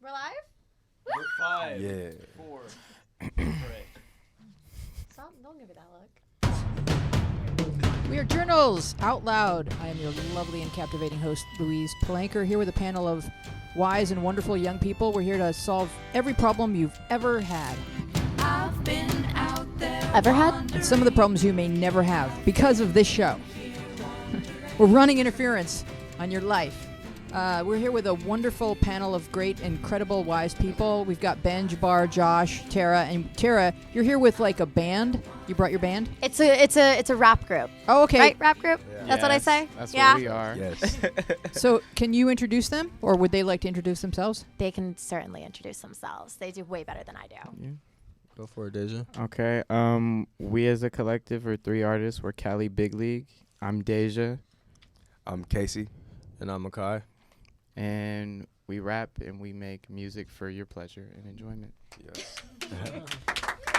We're live? We're 5. Yeah. 4. Correct. Stop, don't give me that look. We are Journals Out Loud. I am your lovely and captivating host, Louise Palanker, here with a panel of wise and wonderful young people. We're here to solve every problem you've ever had. I've been out there. Ever had? And some of the problems you may never have because of this show. We're running interference on your life. We're here with a wonderful panel of great, incredible, wise people. We've got Ben, Jabbar, Josh, Tara, and Tara. You're here with like a band. You brought your band? It's a rap group. Oh, okay. Right? Rap group? Yeah. That's what I say? That's yeah. what we are. Yes. So, can you introduce them, or would they like to introduce themselves? They can certainly introduce themselves. They do way better than I do. Yeah. Go for it, Deja. Okay. We as a collective are 3 artists. We're Cali Big League. I'm Deja, I'm Casey. And I'm Mehki. and we rap and we make music for your pleasure and enjoyment. Yes.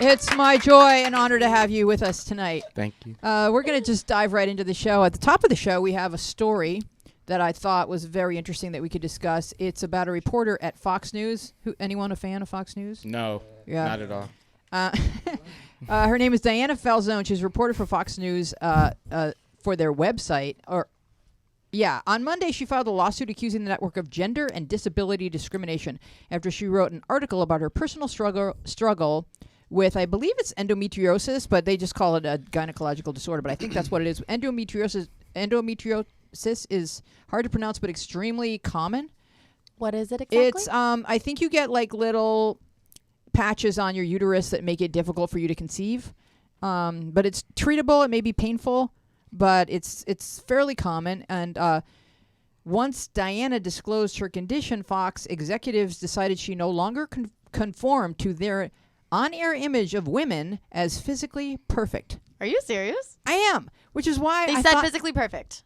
It's my joy and honor to have you with us tonight. Thank you. We're going to just dive right into the show. At the top of the show, we have a story that I thought was very interesting that we could discuss. It's about a reporter at Fox News. Anyone a fan of Fox News? No, Yeah. not at all. Her name is Diana Falzone. She's a reporter for Fox News for their website. On Monday, she filed a lawsuit accusing the network of gender and disability discrimination after she wrote an article about her personal struggle with, I believe it's endometriosis, but they just call it a gynecological disorder, but I think that's what it is. Endometriosis is hard to pronounce, but extremely common. What is it exactly? It's, I think you get like little patches on your uterus that make it difficult for you to conceive. But it's treatable. It may be painful, but it's fairly common. And once Diana disclosed her condition, Fox executives decided she no longer conformed to their on-air image of women as physically perfect. Are you serious? I am, which is why They I said thought, physically perfect.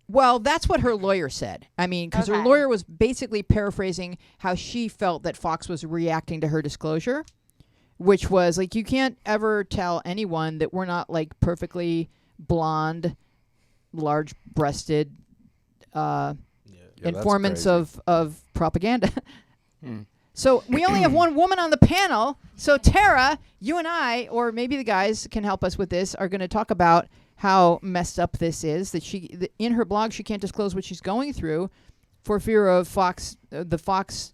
well, that's what her lawyer said. I mean, because her Okay. lawyer was basically paraphrasing how she felt that Fox was reacting to her disclosure, which was like, you can't ever tell anyone that we're not like perfectly blonde, large-breasted informants of propaganda. So we only have one woman on the panel. So Tara, you and I, or maybe the guys can help us with this, are going to talk about how messed up this is. That in her blog, she can't disclose what she's going through for fear of the Fox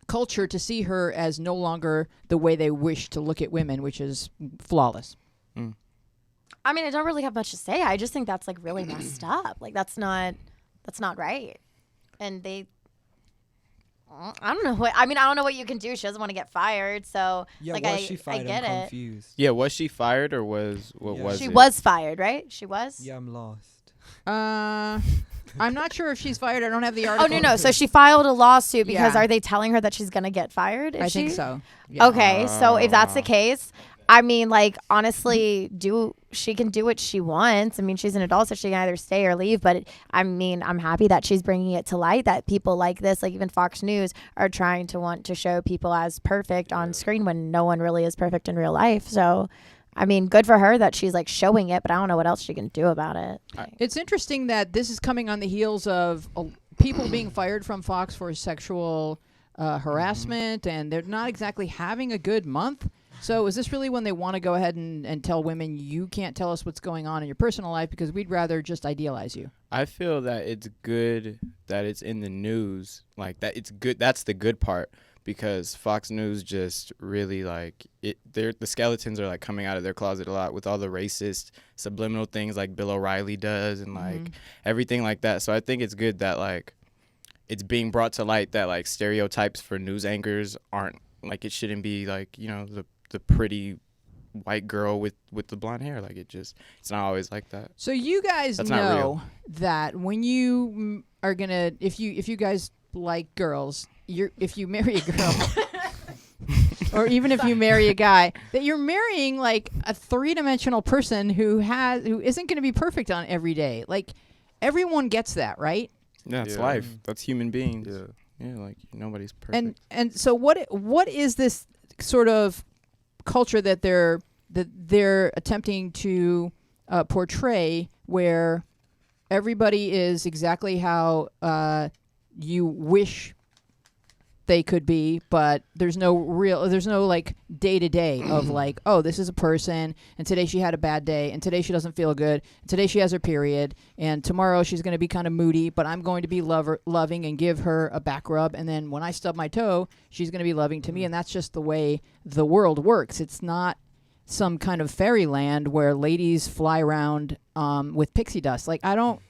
culture to see her as no longer the way they wish to look at women, which is flawless. I mean, I don't really have much to say. I just think that's like really messed up. Like that's not right. And I don't know what. I mean, I don't know what you can do. She doesn't want to get fired, so Yeah, like was she I fired? get I'm it. confused. Yeah, was she fired or was what Yeah. was She it? was fired, right? She was. Yeah, I'm lost. I'm not sure if she's fired. I don't have the Oh article. no. So she filed a lawsuit because Yeah. are they telling her that she's gonna get fired? Is I she? think so. Yeah. Okay, so if that's the case, I mean, like honestly, she can do what she wants. I mean, she's an adult, so she can either stay or leave. But I'm happy that she's bringing it to light that people like this, like even Fox News, are trying to want to show people as perfect on screen when no one really is perfect in real life. So, I mean, good for her that she's like showing it, but I don't know what else she can do about it. It's interesting that this is coming on the heels of people being fired from Fox for sexual harassment, and they're not exactly having a good month. So is this really when they want to go ahead and tell women, you can't tell us what's going on in your personal life because we'd rather just idealize you? I feel that it's good that it's in the news. Like that, it's good. That's the good part because Fox News just really like it. The skeletons are like coming out of their closet a lot with all the racist subliminal things like Bill O'Reilly does and like everything like that. So I think it's good that like it's being brought to light that like stereotypes for news anchors aren't like it shouldn't be like, you know, the pretty white girl with the blonde hair. Like it's not always like that. So you guys That's not real. know that when you are gonna, if you guys like girls, if you marry a girl, or even if you marry a guy, that you're marrying like a 3-dimensional person who isn't going to be perfect on every day. Like everyone gets that, right? Yeah, it's Yeah. life. That's human beings. Yeah. Yeah, like nobody's perfect. And so what is this sort of culture that they're attempting to portray, where everybody is exactly how you wish they could be, but there's no like day to day of like, oh, this is a person, and today she had a bad day, and today she doesn't feel good, and today she has her period, and tomorrow she's going to be kind of moody, but I'm going to be loving and give her a back rub, and then when I stub my toe, she's going to be loving to me, and that's just the way the world works. It's not some kind of fairyland where ladies fly around with pixie dust. Like, I don't.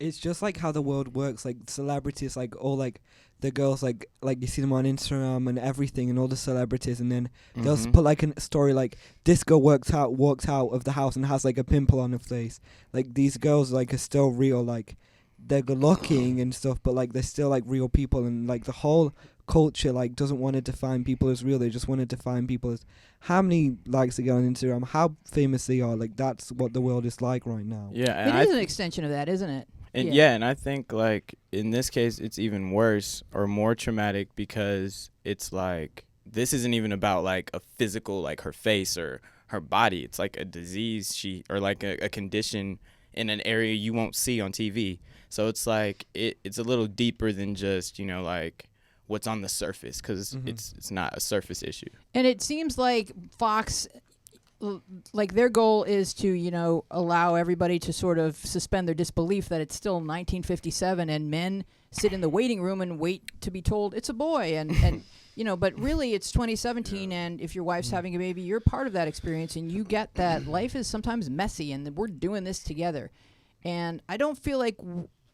It's just like how the world works. Like celebrities, like all like the girls, like you see them on Instagram and everything, and all the celebrities, and then they'll put like a story like this girl walks out of the house and has like a pimple on her face. Like these girls like are still real, like they're good looking and stuff, but like they're still like real people, and like the whole culture like doesn't want to define people as real. They just want to define people as how many likes they get on Instagram, how famous they are. Like that's what the world is like right now. Yeah, and It is an extension of that, isn't it? And and I think like in this case it's even worse or more traumatic because it's like this isn't even about like a physical, like her face or her body. It's like a disease or like a condition in an area you won't see on TV. So it's like it's a little deeper than just, like what's on the surface, because it's not a surface issue. And it seems like Fox, like their goal is to, allow everybody to sort of suspend their disbelief that it's still 1957 and men sit in the waiting room and wait to be told it's a boy. And but really it's 2017, and if your wife's having a baby, you're part of that experience, and you get that life is sometimes messy, and we're doing this together. And I don't feel like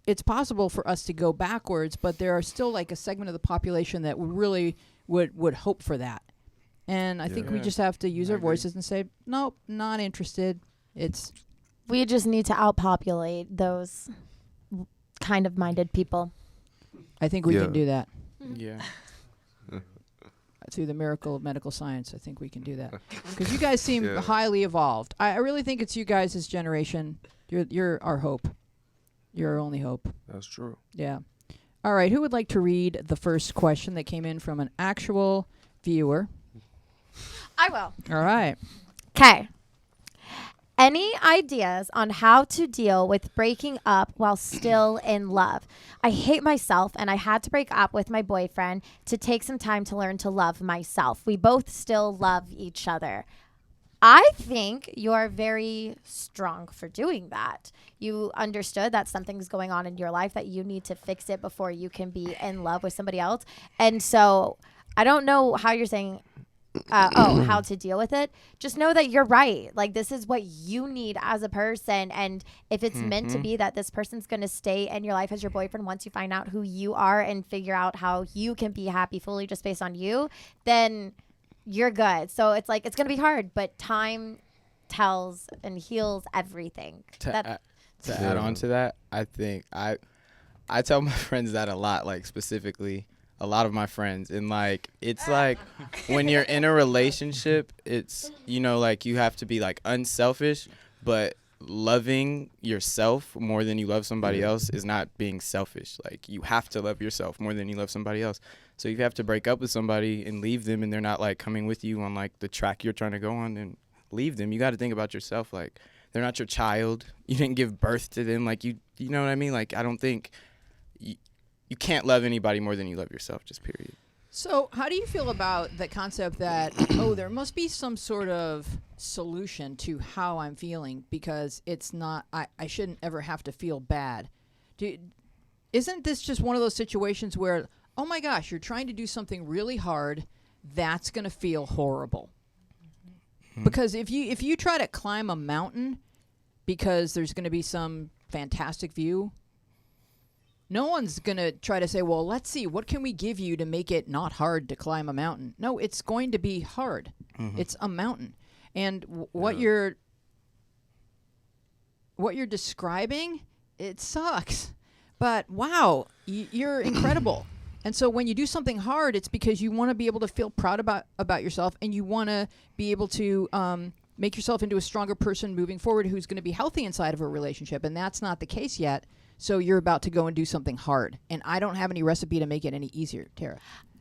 it's possible for us to go backwards, but there are still like a segment of the population that really would hope for that. And I think we just have to use our voices and say, nope, not interested. We just need to outpopulate those kind of minded people. I think we can do that. Yeah. Through the miracle of medical science, I think we can do that. Because you guys seem highly evolved. I really think it's you guys' generation. You're our hope. You're our only hope. That's true. Yeah. All right. Who would like to read the first question that came in from an actual viewer? I will. All right. Okay. Any ideas on how to deal with breaking up while still in love? I hate myself, and I had to break up with my boyfriend to take some time to learn to love myself. We both still love each other. I think you are very strong for doing that. You understood that something's going on in your life, that you need to fix it before you can be in love with somebody else. And so I don't know how you're saying how to deal with it. Just know that you're right. Like, this is what you need as a person. And if it's meant to be that this person's going to stay in your life as your boyfriend once you find out who you are and figure out how you can be happy fully just based on you, then you're good. So it's like, it's going to be hard, but time tells and heals everything. To add on to that, I think I tell my friends that a lot, like specifically a lot of my friends, and like it's like when you're in a relationship, it's like you have to be like unselfish, but loving yourself more than you love somebody else is not being selfish. Like, you have to love yourself more than you love somebody else. So you have to break up with somebody and leave them, and they're not like coming with you on like the track you're trying to go on, and leave them. You got to think about yourself. Like, they're not your child. You didn't give birth to them. Like, you know what I mean? Like, I don't think you can't love anybody more than you love yourself, just period. So how do you feel about the concept that, there must be some sort of solution to how I'm feeling, because it's not, I shouldn't ever have to feel bad. Isn't this just one of those situations where, oh my gosh, you're trying to do something really hard, that's going to feel horrible? Because if you try to climb a mountain because there's going to be some fantastic view, no one's going to try to say, well, let's see, what can we give you to make it not hard to climb a mountain? No, it's going to be hard. It's a mountain. And what you're describing, it sucks. But wow, you're incredible. And so when you do something hard, it's because you want to be able to feel proud about yourself, and you want to be able to make yourself into a stronger person moving forward who's going to be healthy inside of a relationship. And that's not the case yet. So you're about to go and do something hard. And I don't have any recipe to make it any easier, Tara.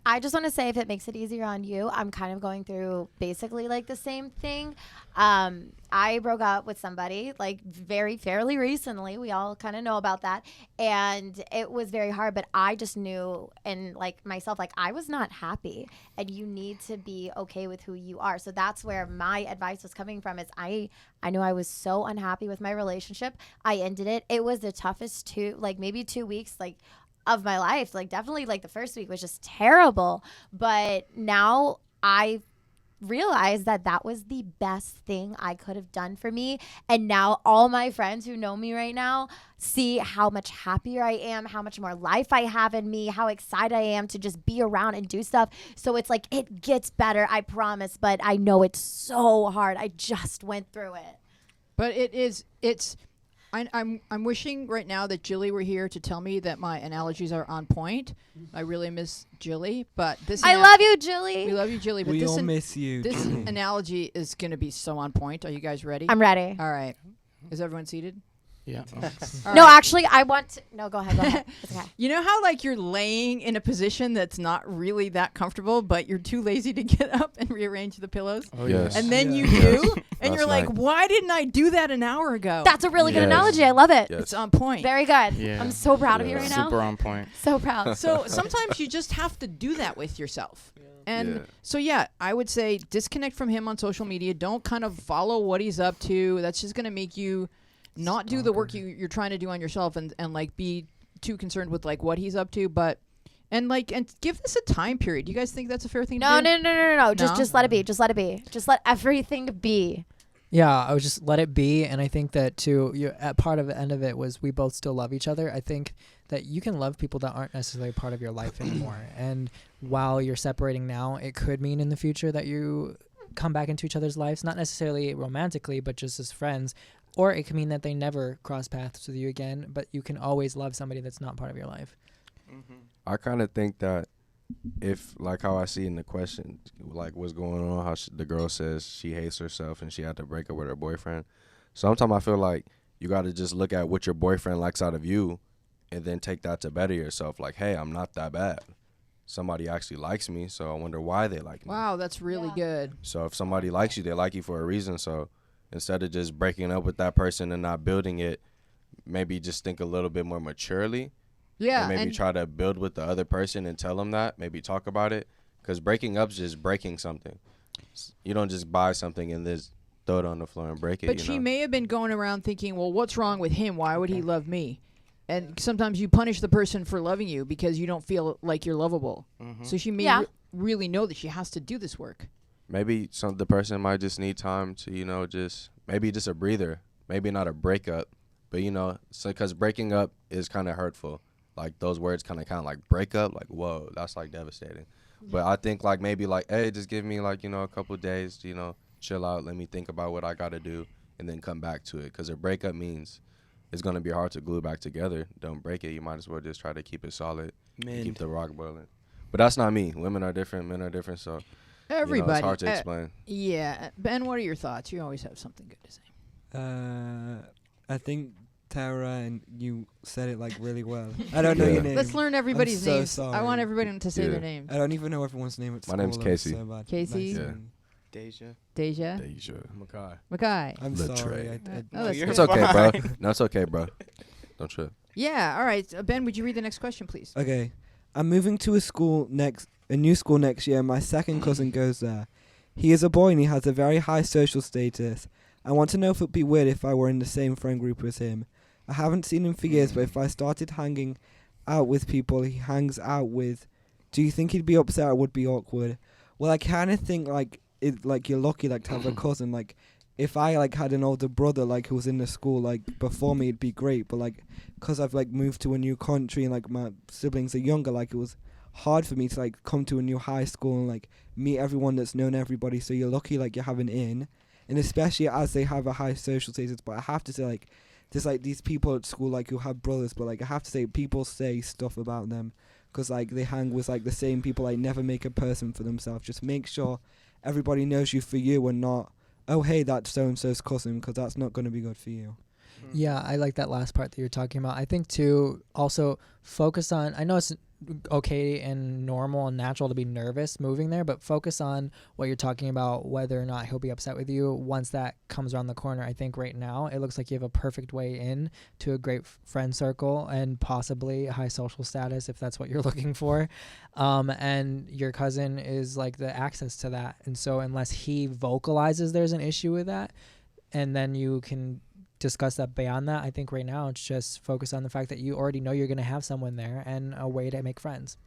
I just want to say, if it makes it easier on you, I'm kind of going through basically like the same thing. I broke up with somebody like fairly recently. We all kind of know about that. And it was very hard, but I just knew and like myself, like I was not happy, and you need to be okay with who you are. So that's where my advice was coming from, is I knew I was so unhappy with my relationship. I ended it. It was the toughest maybe 2 weeks, like, of my life. Like, definitely like the first week was just terrible, but now I realized that was the best thing I could have done for me. And now all my friends who know me right now see how much happier I am, how much more life I have in me, how excited I am to just be around and do stuff. So it's like, it gets better, I promise, but I know it's so hard. I just went through it. But I'm wishing right now that Jilly were here to tell me that my analogies are on point. I really miss Jilly, but this I love you, Jilly. we love you, Jilly. But We this all miss you. this Jilly. analogy is going to be so on point. Are you guys ready? I'm ready. All right. Is everyone seated? Yeah. All No, right. actually, I want to. No, go ahead. It's okay. You know how like you're laying in a position that's not really that comfortable, but you're too lazy to get up and rearrange the pillows? Oh, Yes. And then Yeah. you do, and Last you're like, night. why didn't I do that an hour ago? That's a really good Yes. analogy. I love it. Yes. It's on point. Very good. Yeah. I'm so proud of you Yeah. right Super now. on point. So proud. So sometimes you just have to do that with yourself. And Yeah. so, yeah, I would say disconnect from him on social media. Don't kind of follow what he's up to. That's just going to make you not do the work you're trying to do on yourself and like be too concerned with like what he's up to. But and give this a time period. You guys think that's a fair thing No, to do? no. No? Just let it be. Just let it be. Just let everything be. Yeah, I would just let it be, and I think that too. At part of the end of it was we both still love each other. I think that you can love people that aren't necessarily part of your life anymore, and while you're separating now, it could mean in the future that you come back into each other's lives, not necessarily romantically, but just as friends, or it could mean that they never cross paths with you again. But you can always love somebody that's not part of your life. I kind of think that if, like how I see in the question, like what's going on, how the girl says she hates herself and she had to break up with her boyfriend. Sometimes I feel like you got to just look at what your boyfriend likes out of you and then take that to better yourself. Like, hey, I'm not that bad. Somebody actually likes me, so I wonder why they like me. Wow, that's really good. So if somebody likes you, they like you for a reason. So instead of just breaking up with that person and not building it, maybe just think a little bit more maturely. Yeah. And maybe and try to build with the other person and tell them that. Maybe talk about it. Because breaking up is just breaking something. You don't just buy something and just throw it on the floor and break it. But she may have been going around thinking, well, what's wrong with him? Why would he love me? And sometimes you punish the person for loving you because you don't feel like you're lovable. So she may really know that she has to do this work. Maybe the person might just need time to, just maybe just a breather. Maybe not a breakup. But, because breaking up is kind of hurtful. Like, those words kind of like break up. Like, whoa, that's, like, devastating. But I think, like, maybe, like, hey, just give me, like, a couple days to, chill out. Let me think about what I got to do and then come back to it. Because a breakup means it's going to be hard to glue back together. Don't break it. You might as well just try to keep it solid. Keep the rock boiling. But that's not me. Women are different. Men are different. So, Everybody. it's hard to explain. Yeah. Ben, what are your thoughts? You always have something good to say. I think Tara and you said it like really well. I don't know your name. Let's learn everybody's so names. I want sorry. everybody to say their name. I don't even know everyone's name at My school. name's I'm Casey. So bad. Casey? Nice Yeah. name. Deja. Deja. Deja. Makai. Makai. I'm Letreigh. sorry. Oh, that's you're It's good. okay, bro. No, it's okay, bro. Don't trip. Yeah. All right. Ben, would you read the next question, please? Okay. I'm moving to a new school next year. My second cousin goes there. He is a boy and he has a very high social status. I want to know if it would be weird if I were in the same friend group as him. I haven't seen him for years, but if I started hanging out with people he hangs out with, do you think he'd be upset or would be awkward? Well, I kind of think you're lucky to have a cousin. Like, if I had an older brother who was in the school before me, it'd be great. But because I've moved to a new country and my siblings are younger, it was hard for me to come to a new high school and meet everyone that's known everybody. So you're lucky you have an in, and especially as they have a high social status. But I have to say there's these people at school who have brothers, but I have to say people say stuff about them because they hang with the same people. Never make a person for themselves. Just make sure everybody knows you for you and not, oh hey, that's so and so's cousin, because that's not going to be good for you. Yeah, I like that last part that you're talking about. I think too, also focus on, I know it's okay and normal and natural to be nervous moving there, but focus on what you're talking about, whether or not he'll be upset with you once that comes around the corner. I think right now it looks like you have a perfect way in to a great friend circle and possibly high social status if that's what you're looking for. And your cousin is like the access to that. And so unless he vocalizes there's an issue with that, and then you can discuss that beyond that, I think right now it's just focus on the fact that you already know you're going to have someone there and a way to make friends.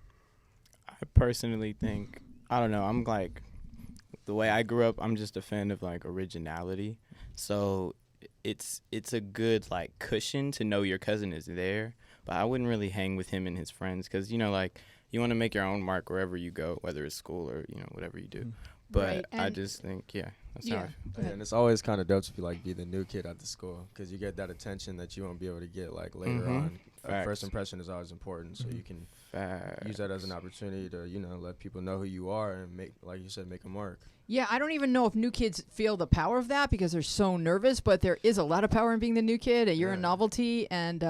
I personally think, I don't know, I'm like, the way I grew up, I'm just a fan of like originality. So it's a good like cushion to know your cousin is there, but I wouldn't really hang with him and his friends because, you know, like you want to make your own mark wherever you go, whether it's school or, you know, whatever you do. But Right, I just think, that's how I feel. Yeah, and it's always kind of dope to be the new kid at the school because you get that attention that you won't be able to get like later on. First impression is always important, so you can use that as an opportunity to, you know, let people know who you are and make, like you said, make a mark. Yeah, I don't even know if new kids feel the power of that because they're so nervous, but there is a lot of power in being the new kid. You're a novelty, and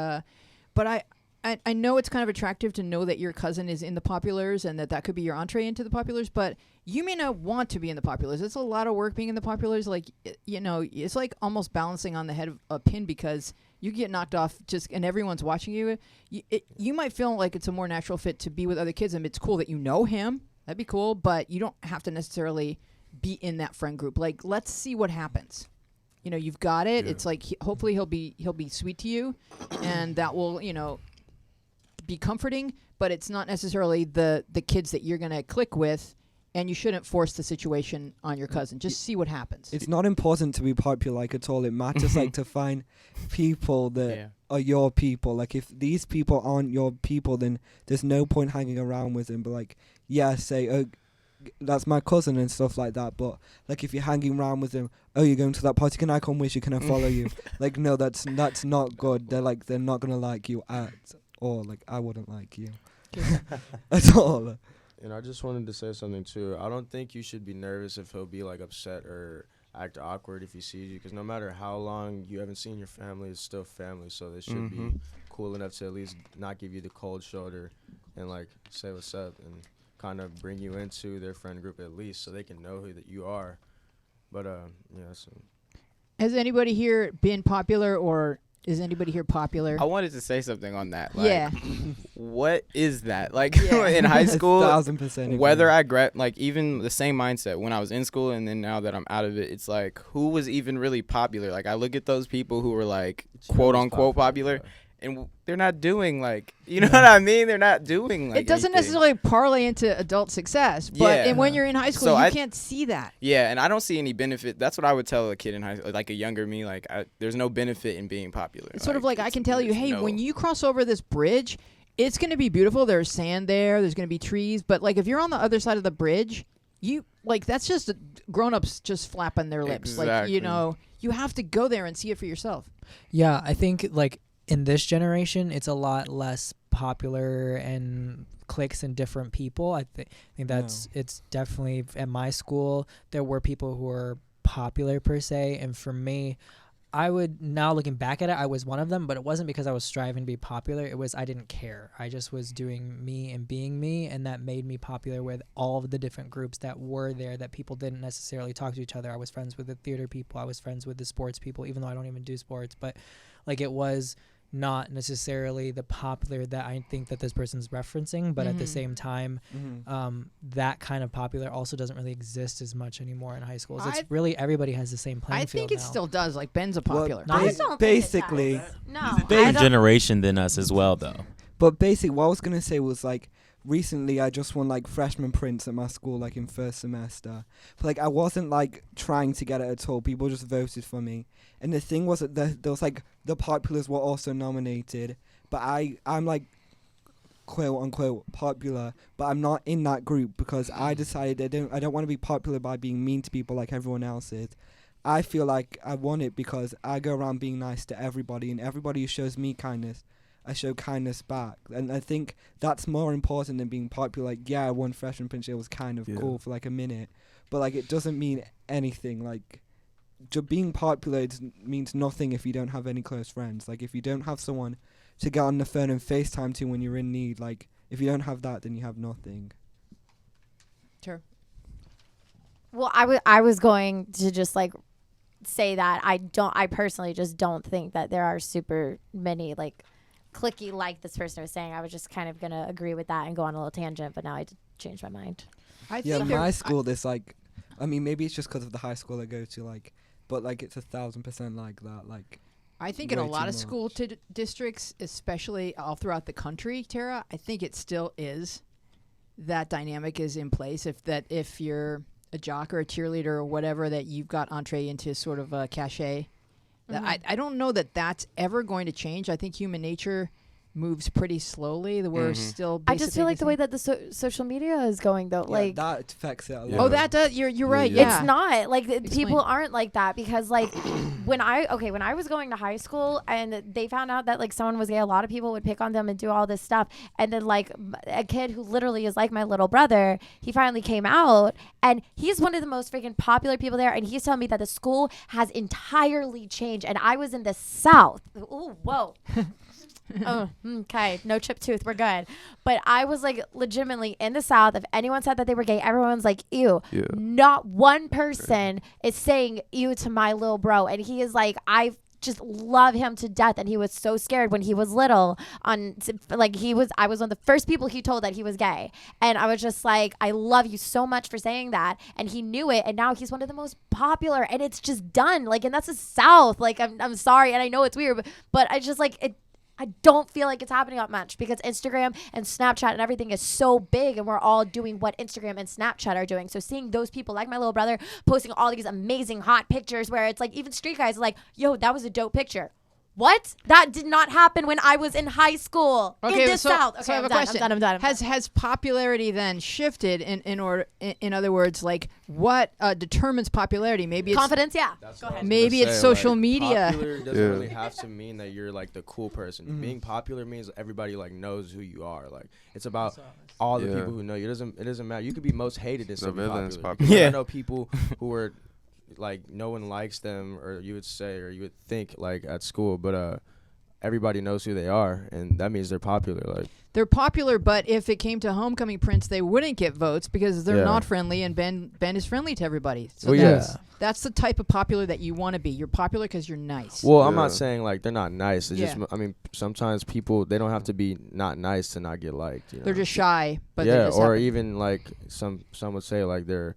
but I know it's kind of attractive to know that your cousin is in the Populars and that could be your entree into the Populars, but you may not want to be in the Populars. It's a lot of work being in the Populars. Like, you know, it's like almost balancing on the head of a pin because you get knocked off and everyone's watching you. You might feel like it's a more natural fit to be with other kids, and it's cool that you know him. That'd be cool, but you don't have to necessarily be in that friend group. Like, let's see what happens. You know, you've got it. Yeah. It's like hopefully he'll be sweet to you, and that will, you know, be comforting, but it's not necessarily the kids that you're going to click with, and you shouldn't force the situation on your cousin. Just see what happens. It's not important to be popular like at all. It matters like to find people that are your people. Like if these people aren't your people, then there's no point hanging around with them. But like, say, oh, that's my cousin and stuff like that. But like if you're hanging around with them, oh, you're going to that party, can I come with you? Can I follow you? Like, no, that's not good. They're not going to like you or like I wouldn't like you at all. And I just wanted to say something too. I don't think you should be nervous if he'll be like upset or act awkward if he sees you, because no matter how long you haven't seen your family, it's still family. So they should be cool enough to at least not give you the cold shoulder and like say what's up and kind of bring you into their friend group at least, so they can know who that you are. But So. Has anybody here been popular, or is anybody here popular? I wanted to say something on that. Like, yeah. What is that? Like in high school, 1000%. whether I like even the same mindset when I was in school and then now that I'm out of it, it's like who was even really popular? Like I look at those people who were like quote unquote popular. And they're not doing like, you know what I mean? They're not doing like it doesn't anything. necessarily parlay into adult success, but and when you're in high school, you can't see that. Yeah, and I don't see any benefit. That's what I would tell a kid in high school, like a younger me. Like, there's no benefit in being popular. It's sort of like I can tell you, hey, when you cross over this bridge, it's going to be beautiful. There's sand there. There's going to be trees. But like if you're on the other side of the bridge, you like that's just grown-ups just flapping their lips. Exactly. Like, you know, you have to go there and see it for yourself. Yeah, I think like in this generation, it's a lot less popular and cliques and different people. I think that's it's definitely at my school there were people who were popular per se, and for me, I would now looking back at it, I was one of them, but it wasn't because I was striving to be popular. It was I didn't care. I just was doing me and being me, and that made me popular with all of the different groups that were there that people didn't necessarily talk to each other. I was friends with the theater people. I was friends with the sports people, even though I don't even do sports, but like it was not necessarily the popular that I think that this person's referencing, but at the same time, that kind of popular also doesn't really exist as much anymore in high schools. It's really everybody has the same playing field. I think it still does. Like Ben's a popular. I just don't basically, think it does. No, Different generation than us as well, though. But basically, what I was gonna say was like, recently I just won like freshman prints at my school, like in first semester. But like I wasn't like trying to get it at all. People just voted for me. And the thing was that there was like the populars were also nominated, but I'm like quote unquote popular, but I'm not in that group because I decided I don't want to be popular by being mean to people like everyone else is. I feel like I want it because I go around being nice to everybody, and everybody who shows me kindness, I show kindness back. And I think that's more important than being popular. Like, yeah, I won freshman print. It was kind of cool for like a minute, but like it doesn't mean anything. Like, being popular means nothing if you don't have any close friends. Like, if you don't have someone to get on the phone and FaceTime to when you're in need, like, if you don't have that, then you have nothing. Sure. Well, I was going to just like say that I personally just don't think that there are super many like clicky like this person was saying. I was just kind of gonna agree with that and go on a little tangent, but now I changed my mind. I Yeah, think my school, there's like, I mean, maybe it's just because of the high school I go to, like, but like it's 1,000% like that, like. I think in a way lot too of school districts, especially all throughout the country, Tara, I think it still is. That dynamic is in place. If you're a jock or a cheerleader or whatever, that you've got entree into sort of a cachet. I don't know that that's ever going to change. I think human nature moves pretty slowly. We're still. I just feel like the way that the social media is going, though, Yeah, like that affects it a lot. Yeah. Oh, that does. You're right. Yeah. Yeah. it's not like Explain. people aren't like that because like when I was going to high school and they found out that like someone was gay, a lot of people would pick on them and do all this stuff, and then like a kid who literally is like my little brother, he finally came out and he's one of the most freaking popular people there, and he's telling me that the school has entirely changed, and I was in the South. Ooh, whoa. Oh, okay. No chipped tooth. We're good. But I was like legitimately in the South. If anyone said that they were gay, everyone's like, ew. Yeah. Not one person is saying ew to my little bro. And he is like, I just love him to death. And he was so scared when he was little I was one of the first people he told that he was gay. And I was just like, I love you so much for saying that. And he knew it. And now he's one of the most popular, and it's just done. Like, and that's the South. Like, I'm sorry. And I know it's weird, but I just like it. I don't feel like it's happening that much because Instagram and Snapchat and everything is so big, and we're all doing what Instagram and Snapchat are doing. So seeing those people like my little brother posting all these amazing hot pictures where it's like even street guys are like, yo, that was a dope picture. What? That did not happen when I was in high school in the South. Okay, so I have I'm a done, question. I'm done. Has popularity then shifted in other words, like what determines popularity? Maybe it's Confidence, yeah. That's Go what I ahead. was Maybe gonna it's say, social like, media. Popular doesn't really have to mean that you're like the cool person. Being popular means everybody like knows who you are. Like it's about all the Yeah. people who know you. It doesn't matter. You could be most hated and still be villain's popular. popular. Because Yeah. I know people who are like no one likes them, or you would say, or you would think like at school, but everybody knows who they are, and that means they're popular. Like they're popular, but if it came to homecoming prints, they wouldn't get votes because they're Yeah. not friendly, and Ben is friendly to everybody. So Well, that's, yeah. that's the type of popular that you want to be. You're popular because you're nice. well, I'm Yeah. not saying like they're not nice. It's Yeah. just I mean sometimes people they don't have to be not nice to not get liked. You know? They're just shy, but they yeah, just or happen. even like some would say like they're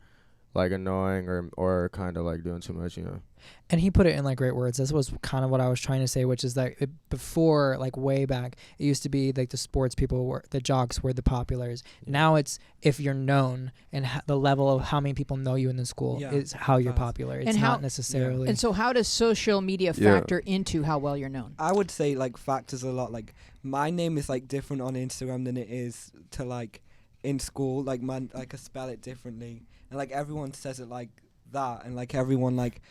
like annoying or kind of like doing too much, you know. And he put it in like great words. This was kind of what I was trying to say, which is that before, like way back, it used to be like the sports people were the jocks were the populars. Yeah. Now it's if you're known and the level of how many people know you in the school Yeah. is how you're Fast. popular. It's And how- not necessarily. And so, how does social media Yeah. factor into how well you're known? I would say like factors a lot. Like my name is like different on Instagram than it is to like in school. Like I could spell it differently, and like everyone says it like that, and like everyone like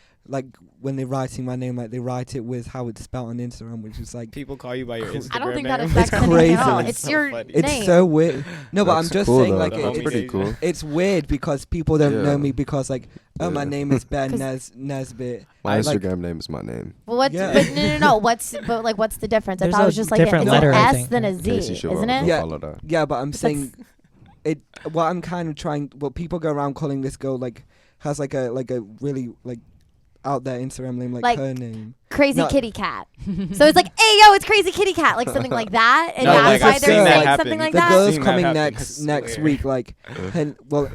when they're writing my name, like they write it with how it's spelled on Instagram, which is like People call you by your Instagram I don't think that name. affects It's anything at all. crazy. It's So your funny. it's name. so weird. No, but I'm That's just cool, saying though. like That's it- pretty cool. it's weird because people don't Yeah. know me because like my Yeah. name is Ben 'Cause- Nesbit. My Like- Instagram name is my name. Well, what's Yeah. but no. What's the difference? I There's thought it a was just like different it's letter, an I S think. than a Z, Kacey Cheval, isn't go it? Yeah. follow that. Yeah, but I'm But saying it. What I'm kind of trying. What people go around calling this girl like has like a really like out there Instagram name like her name. Crazy No. Kitty Cat. So it's like, hey yo, it's Crazy Kitty Cat, like something like that, and No, that's like, why I've they're seen that saying happen. something like The that. girl's Seen that coming happen, I next swear. week. Like, and well,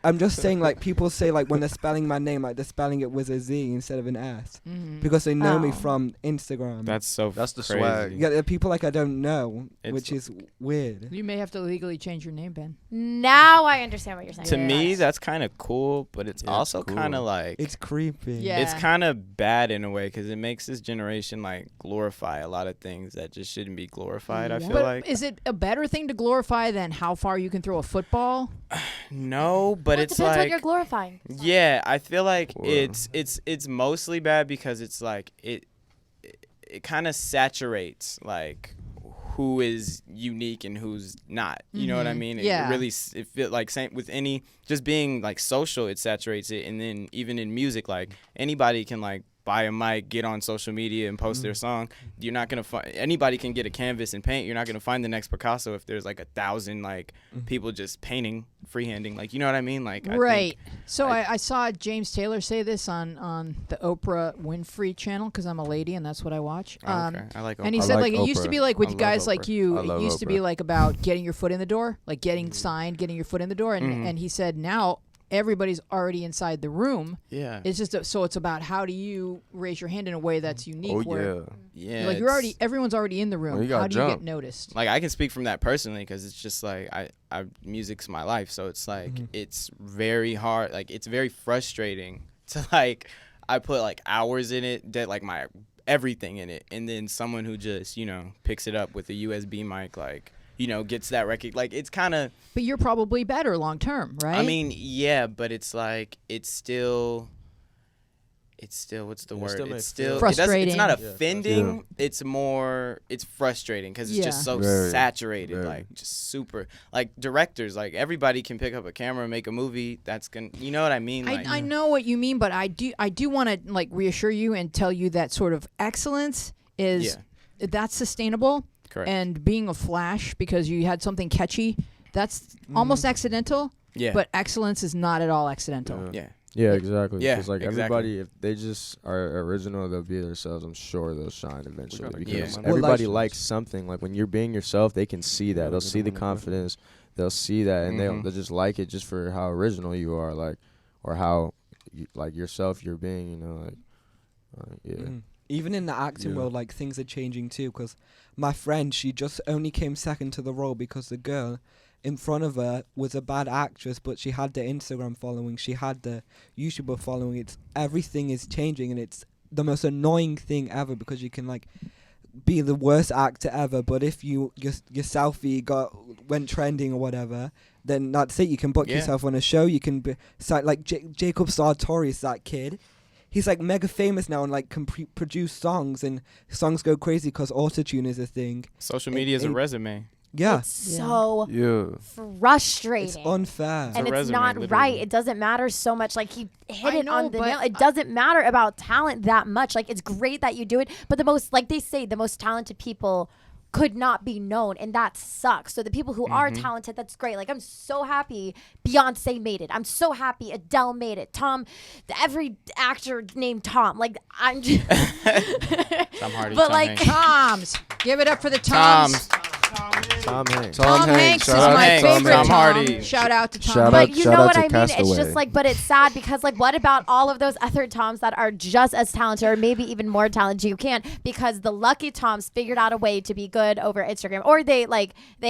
I'm just saying like people say like when they're spelling my name like they're spelling it with a Z instead of an S Mhm. because they know me Oh. from Instagram. That's so That's the crazy. swag. Yeah, there are people like I don't know, It's- which is weird. You may have to legally change your name, Ben. Now I understand what you're saying. To me, Yes. that's kind of cool, but it's Yeah, also it's cool. kind of like It's creepy. Yeah. it's kind of bad in a way because it makes this generation like glorify a lot of things that just shouldn't be glorified. I feel But like is it a better thing to glorify than how far you can throw a football? no, but Well, it it's depends like what you're glorifying. yeah, I feel like Whoa. it's mostly bad because it's like it kind of saturates like who is unique and who's not. You know what I Mhm. mean? Yeah. It really it feel like same with any just being like social, it saturates it, and then even in music, like anybody can like buy a mic, get on social media, and post their song. You're not gonna find anybody can get a canvas and paint. You're not gonna find the next Picasso if there's like 1,000 like people just painting, freehanding. Like, you know what I mean? Like, Right. So I saw James Taylor say this on the Oprah Winfrey channel because I'm a lady and that's what I watch. Okay. I like. And he I said like like it used to Oprah. be like with I love guys like Oprah. you, I it love used to be Oprah. like about getting your foot in the door, like getting signed, getting your foot in the door, and he said now everybody's already inside the room. Yeah. It's just so it's about how do you raise your hand in a way that's unique. Oh where Yeah. like everyone's already in the room. Well, you gotta how do you get jump. noticed? Like, I can speak from that personally because it's just like music's my life, so it's like it's very hard, like it's very frustrating to like I put like hours in it, that like my everything in it, and then someone who just picks it up with a USB mic, like gets that record, like it's kind of. But you're probably better long term, right? I mean, yeah, but it's like it's still what's the word? still It's may feel- still It's Frustrating. not Yeah, offending. It's frustrating because it's just so Very, saturated, very. like just super. Like directors, like everybody can pick up a camera and make a movie. That's gonna, you know what I mean? Like, I know what you mean, but I do want to like reassure you and tell you that sort of excellence is that's sustainable. Correct. And being a flash because you had something catchy, that's almost accidental. Yeah. But excellence is not at all accidental. Yeah. Yeah, exactly. Yeah, Because like exactly. everybody, if they just are original, they'll be themselves. I'm sure they'll shine eventually. gotta Because get them on Well, everybody like- likes something. Like when you're being yourself, they can see that. They'll see the confidence. They'll see that, and they'll just like it just for how original you are, like, or how, like yourself you're being. You know, like, yeah. Even in the acting world, like things are changing too. Because my friend, she just only came second to the role because the girl in front of her was a bad actress, but she had the Instagram following, she had the YouTuber following. It's everything is changing, and it's the most annoying thing ever because you can like be the worst actor ever, but if your selfie went trending or whatever, then that's it. You can book yourself on a show. You can be like Jacob Sartorius, that kid. He's like mega famous now and like can produce songs, and songs go crazy because autotune is a thing. Social media is a resume. Yeah. It's so Yeah. frustrating. It's unfair. And a it's resume, not literally. right. It doesn't matter so much. Like he hit I it know, on the but nail. It doesn't matter about talent that much. Like it's great that you do it, but the most, like they say, the most talented people could not be known, and that sucks. So the people who are talented, that's great. Like I'm so happy Beyonce made it. I'm so happy Adele made it. Every actor named Tom. Like I'm just Tom Hardy. But Tom like Hanks. Toms. Give it up for the Toms. Tom Hanks. Tom Hanks is Shout out my to Tom favorite Hanks. Tom Hardy. Shout out to Tom Shout Hanks. But you Shout know out what to I mean? It's Castaway. just like, but it's sad because like, what about all of those other Toms that are just as talented or maybe even more talented? You can't, because the lucky Toms figured out a way to be good over Instagram, or they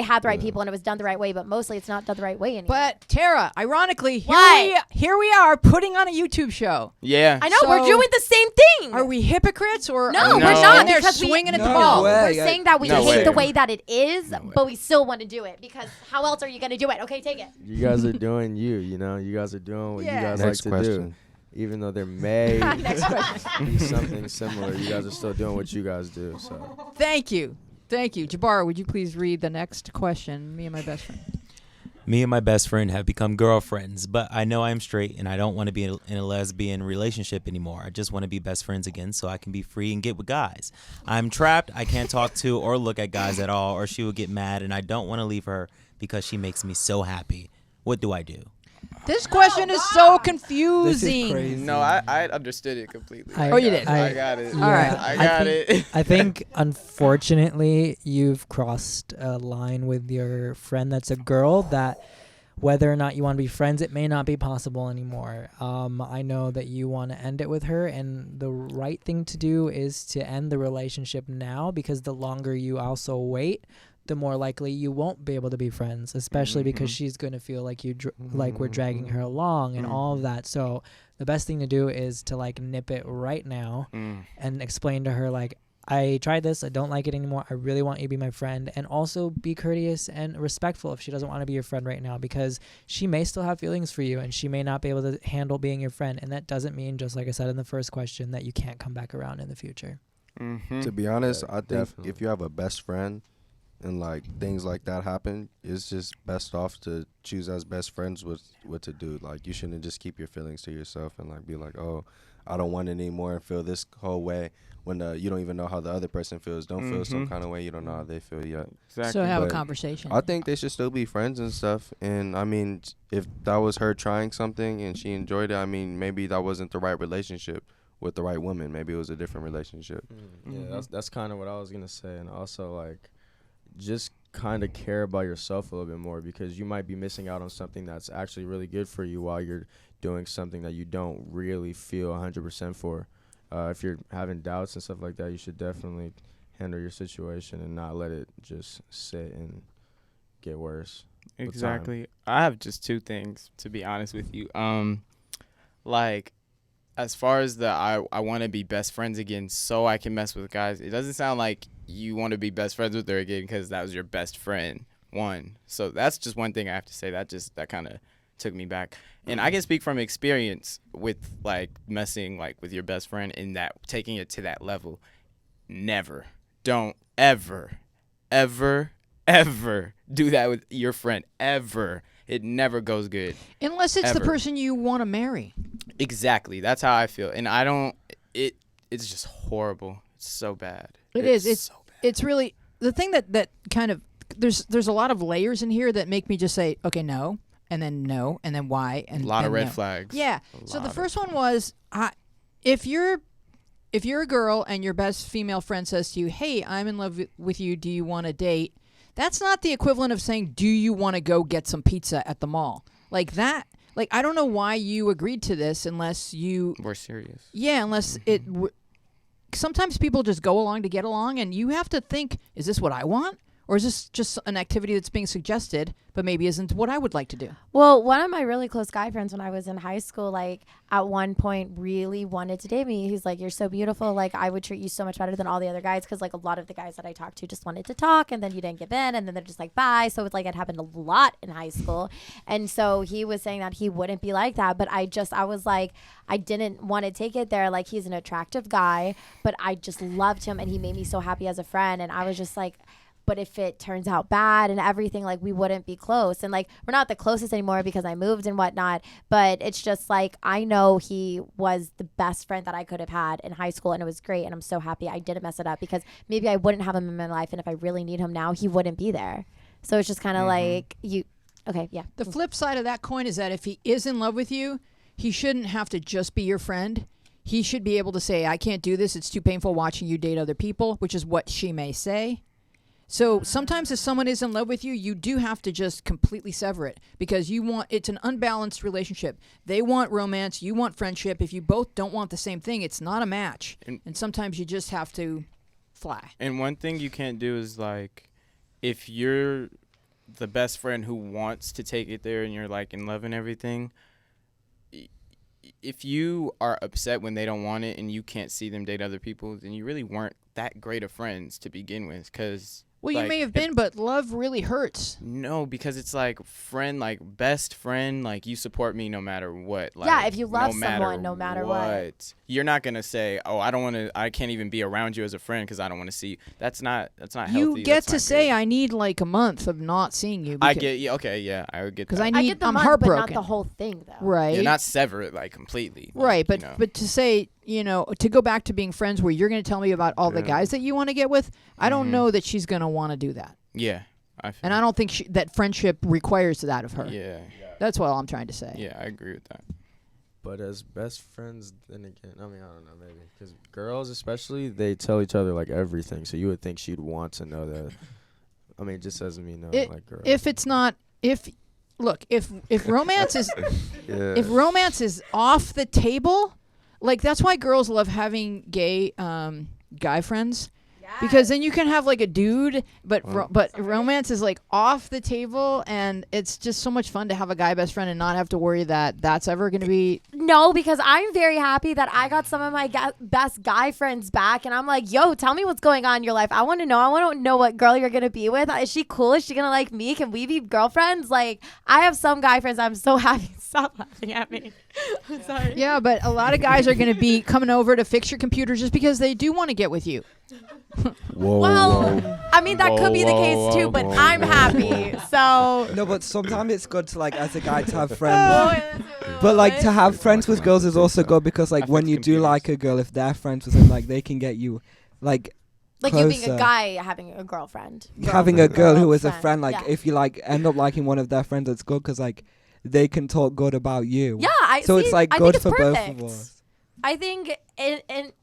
had the right people and it was done the right way, but mostly it's not done the right way anymore. But Tara, ironically, What? here we are putting on a YouTube show. Yeah. I know we're So- doing the same thing. Are we hypocrites or No, are we we're No. not, They're because we swinging at the No ball. way. We're Yeah. saying that we No hate way. the way that it is, but we still want to do it because how else are you going to do it? Okay, take it. You guys are doing you know. You guys are doing what Yeah. you guys Next like to do. question. Even though there may Next question. be something similar, you guys are still doing what you guys do. So Thank you. Jabbar, would you please read the next question? Me and my best friend. Me and my best friend have become girlfriends, but I know I'm straight and I don't want to be in a lesbian relationship anymore. I just want to be best friends again so I can be free and get with guys. I'm trapped. I can't talk to or look at guys at all, or she will get mad, and I don't want to leave her because she makes me so happy. What do I do? This question is so This is confusing. crazy. No, I understood it completely. Oh, you did? I got it. All right. I got it. I think, unfortunately, you've crossed a line with your friend that's a girl that whether or not you want to be friends, it may not be possible anymore. I know that you want to end it with her, and the right thing to do is to end the relationship now, because the longer you also wait, the more likely you won't be able to be friends, especially because she's going to feel like like we're dragging her along and all of that. So the best thing to do is to like nip it right now and explain to her like, I tried this, I don't like it anymore, I really want you to be my friend. And also be courteous and respectful if she doesn't want to be your friend right now, because she may still have feelings for you and she may not be able to handle being your friend. And that doesn't mean, just like I said in the first question, that you can't come back around in the future. To be honest, Yeah, I think definitely. if you have a best friend and like things like that happen, it's just best off to choose as best friends what to do. Like you shouldn't just keep your feelings to yourself and like be like, oh, I don't want it anymore and feel this whole way when you don't even know how the other person feels. Don't feel some kind of way. You don't know how they feel yet. Exactly. So have a But conversation. I think they should still be friends and stuff. And I mean, if that was her trying something and she enjoyed it, I mean, maybe that wasn't the right relationship with the right woman. Maybe it was a different relationship. Yeah, that's kind of what I was gonna say, and also like, just kind of care about yourself a little bit more, because you might be missing out on something that's actually really good for you while you're doing something that you don't really feel 100% for. If you're having doubts and stuff like that, you should definitely handle your situation and not let it just sit and get worse. with time. Exactly. I have just two things, to be honest with you. Like, as far as the I want to be best friends again so I can mess with guys, it doesn't sound like you want to be best friends with her again because that was your best friend. One. So that's just one thing I have to say. That kind of took me back. And I can speak from experience with, like, messing, like, with your best friend and that taking it to that level. Never. Don't ever do that with your friend. Ever. It never goes good. Unless it's the Ever. person you want to marry. Exactly. That's how I feel. And I don't it's just horrible. It's so bad. It's so bad. It's really the thing that kind of there's a lot of layers in here that make me just say, okay, no, and then why, and A lot of then red no. flags. Yeah. So the first one was, if you're a girl and your best female friend says to you, hey, I'm in love with you, do you want to date? That's not the equivalent of saying, do you want to go get some pizza at the mall? Like that. Like, I don't know why you agreed to this unless you... We're serious. Yeah, unless sometimes people just go along to get along, and you have to think, is this what I want? Or is this just an activity that's being suggested, but maybe isn't what I would like to do? Well, one of my really close guy friends when I was in high school, like, at one point really wanted to date me. He's like, you're so beautiful. Like, I would treat you so much better than all the other guys. Because, like, a lot of the guys that I talked to just wanted to talk, and then you didn't give in, and then they're just like, bye. So it's like it happened a lot in high school. And so he was saying that he wouldn't be like that. But I was like, I didn't want to take it there. Like, he's an attractive guy, but I just loved him, and he made me so happy as a friend. And I was just like, but if it turns out bad and everything, like, we wouldn't be close. And, like, we're not the closest anymore because I moved and whatnot. But it's just, like, I know he was the best friend that I could have had in high school, and it was great. And I'm so happy I didn't mess it up because maybe I wouldn't have him in my life. And if I really need him now, he wouldn't be there. So it's just kind of like okay, yeah. The flip side of that coin is that if he is in love with you, he shouldn't have to just be your friend. He should be able to say, I can't do this. It's too painful watching you date other people, which is what she may say. So sometimes if someone is in love with you, you do have to just completely sever it because it's an unbalanced relationship. They want romance, you want friendship. If you both don't want the same thing, it's not a match. And sometimes you just have to fly. And one thing you can't do is, like, if you're the best friend who wants to take it there and you're, like, in love and everything, if you are upset when they don't want it and you can't see them date other people, then you really weren't that great of friends to begin with, because... Well, you may have been, but love really hurts. No, because it's like friend, like best friend, like you support me no matter what. Like, yeah, if you love someone, no matter what. You're not gonna say, "Oh, I can't even be around you as a friend because I don't want to see you." That's not healthy. You get to say, "I need like a month of not seeing you." I get, yeah, okay, yeah, I would get that. Because I get the I'm month, heartbroken. but not the whole thing, though. Right. Yeah, not sever it like completely. Right, like, but to say, to go back to being friends where you're going to tell me about all the guys that you want to get with, I don't know that she's going to want to do that. Yeah. And I don't think that friendship requires that of her. Yeah. That's what I'm trying to say. Yeah, I agree with that. But as best friends, then again, I mean, I don't know, maybe. Because girls especially, they tell each other, like, everything. So you would think she'd want to know that. I mean, just doesn't mean like girls. If it's not... If romance is... If romance is off the table... Like, that's why girls love having gay guy friends. Because then you can have, like, a dude, but romance is, like, off the table, and it's just so much fun to have a guy best friend and not have to worry that that's ever going to be... No, because I'm very happy that I got some of my best guy friends back, and I'm like, yo, tell me what's going on in your life. I want to know what girl you're going to be with. Is she cool? Is she going to like me? Can we be girlfriends? Like, I have some guy friends. I'm so happy. Stop laughing at me. I'm sorry. Yeah, but a lot of guys are going to be coming over to fix your computer just because they do want to get with you. Whoa, Well, whoa. I mean, that could be the case too, but I'm happy. So. No, but sometimes it's good to, like, as a guy, to have friends. But, like, to have friends with girls is also good because, like, when you do like a girl, if they're friends with them, like, they can get you, like you closer. being a guy having a girlfriend. Having a girl who is a Girlfriend, friend, like, yeah. if you, like, end up liking one of their friends, it's good because, like, they can talk good about you. Yeah, So it's, like, I good think it's for both perfect. of us. I think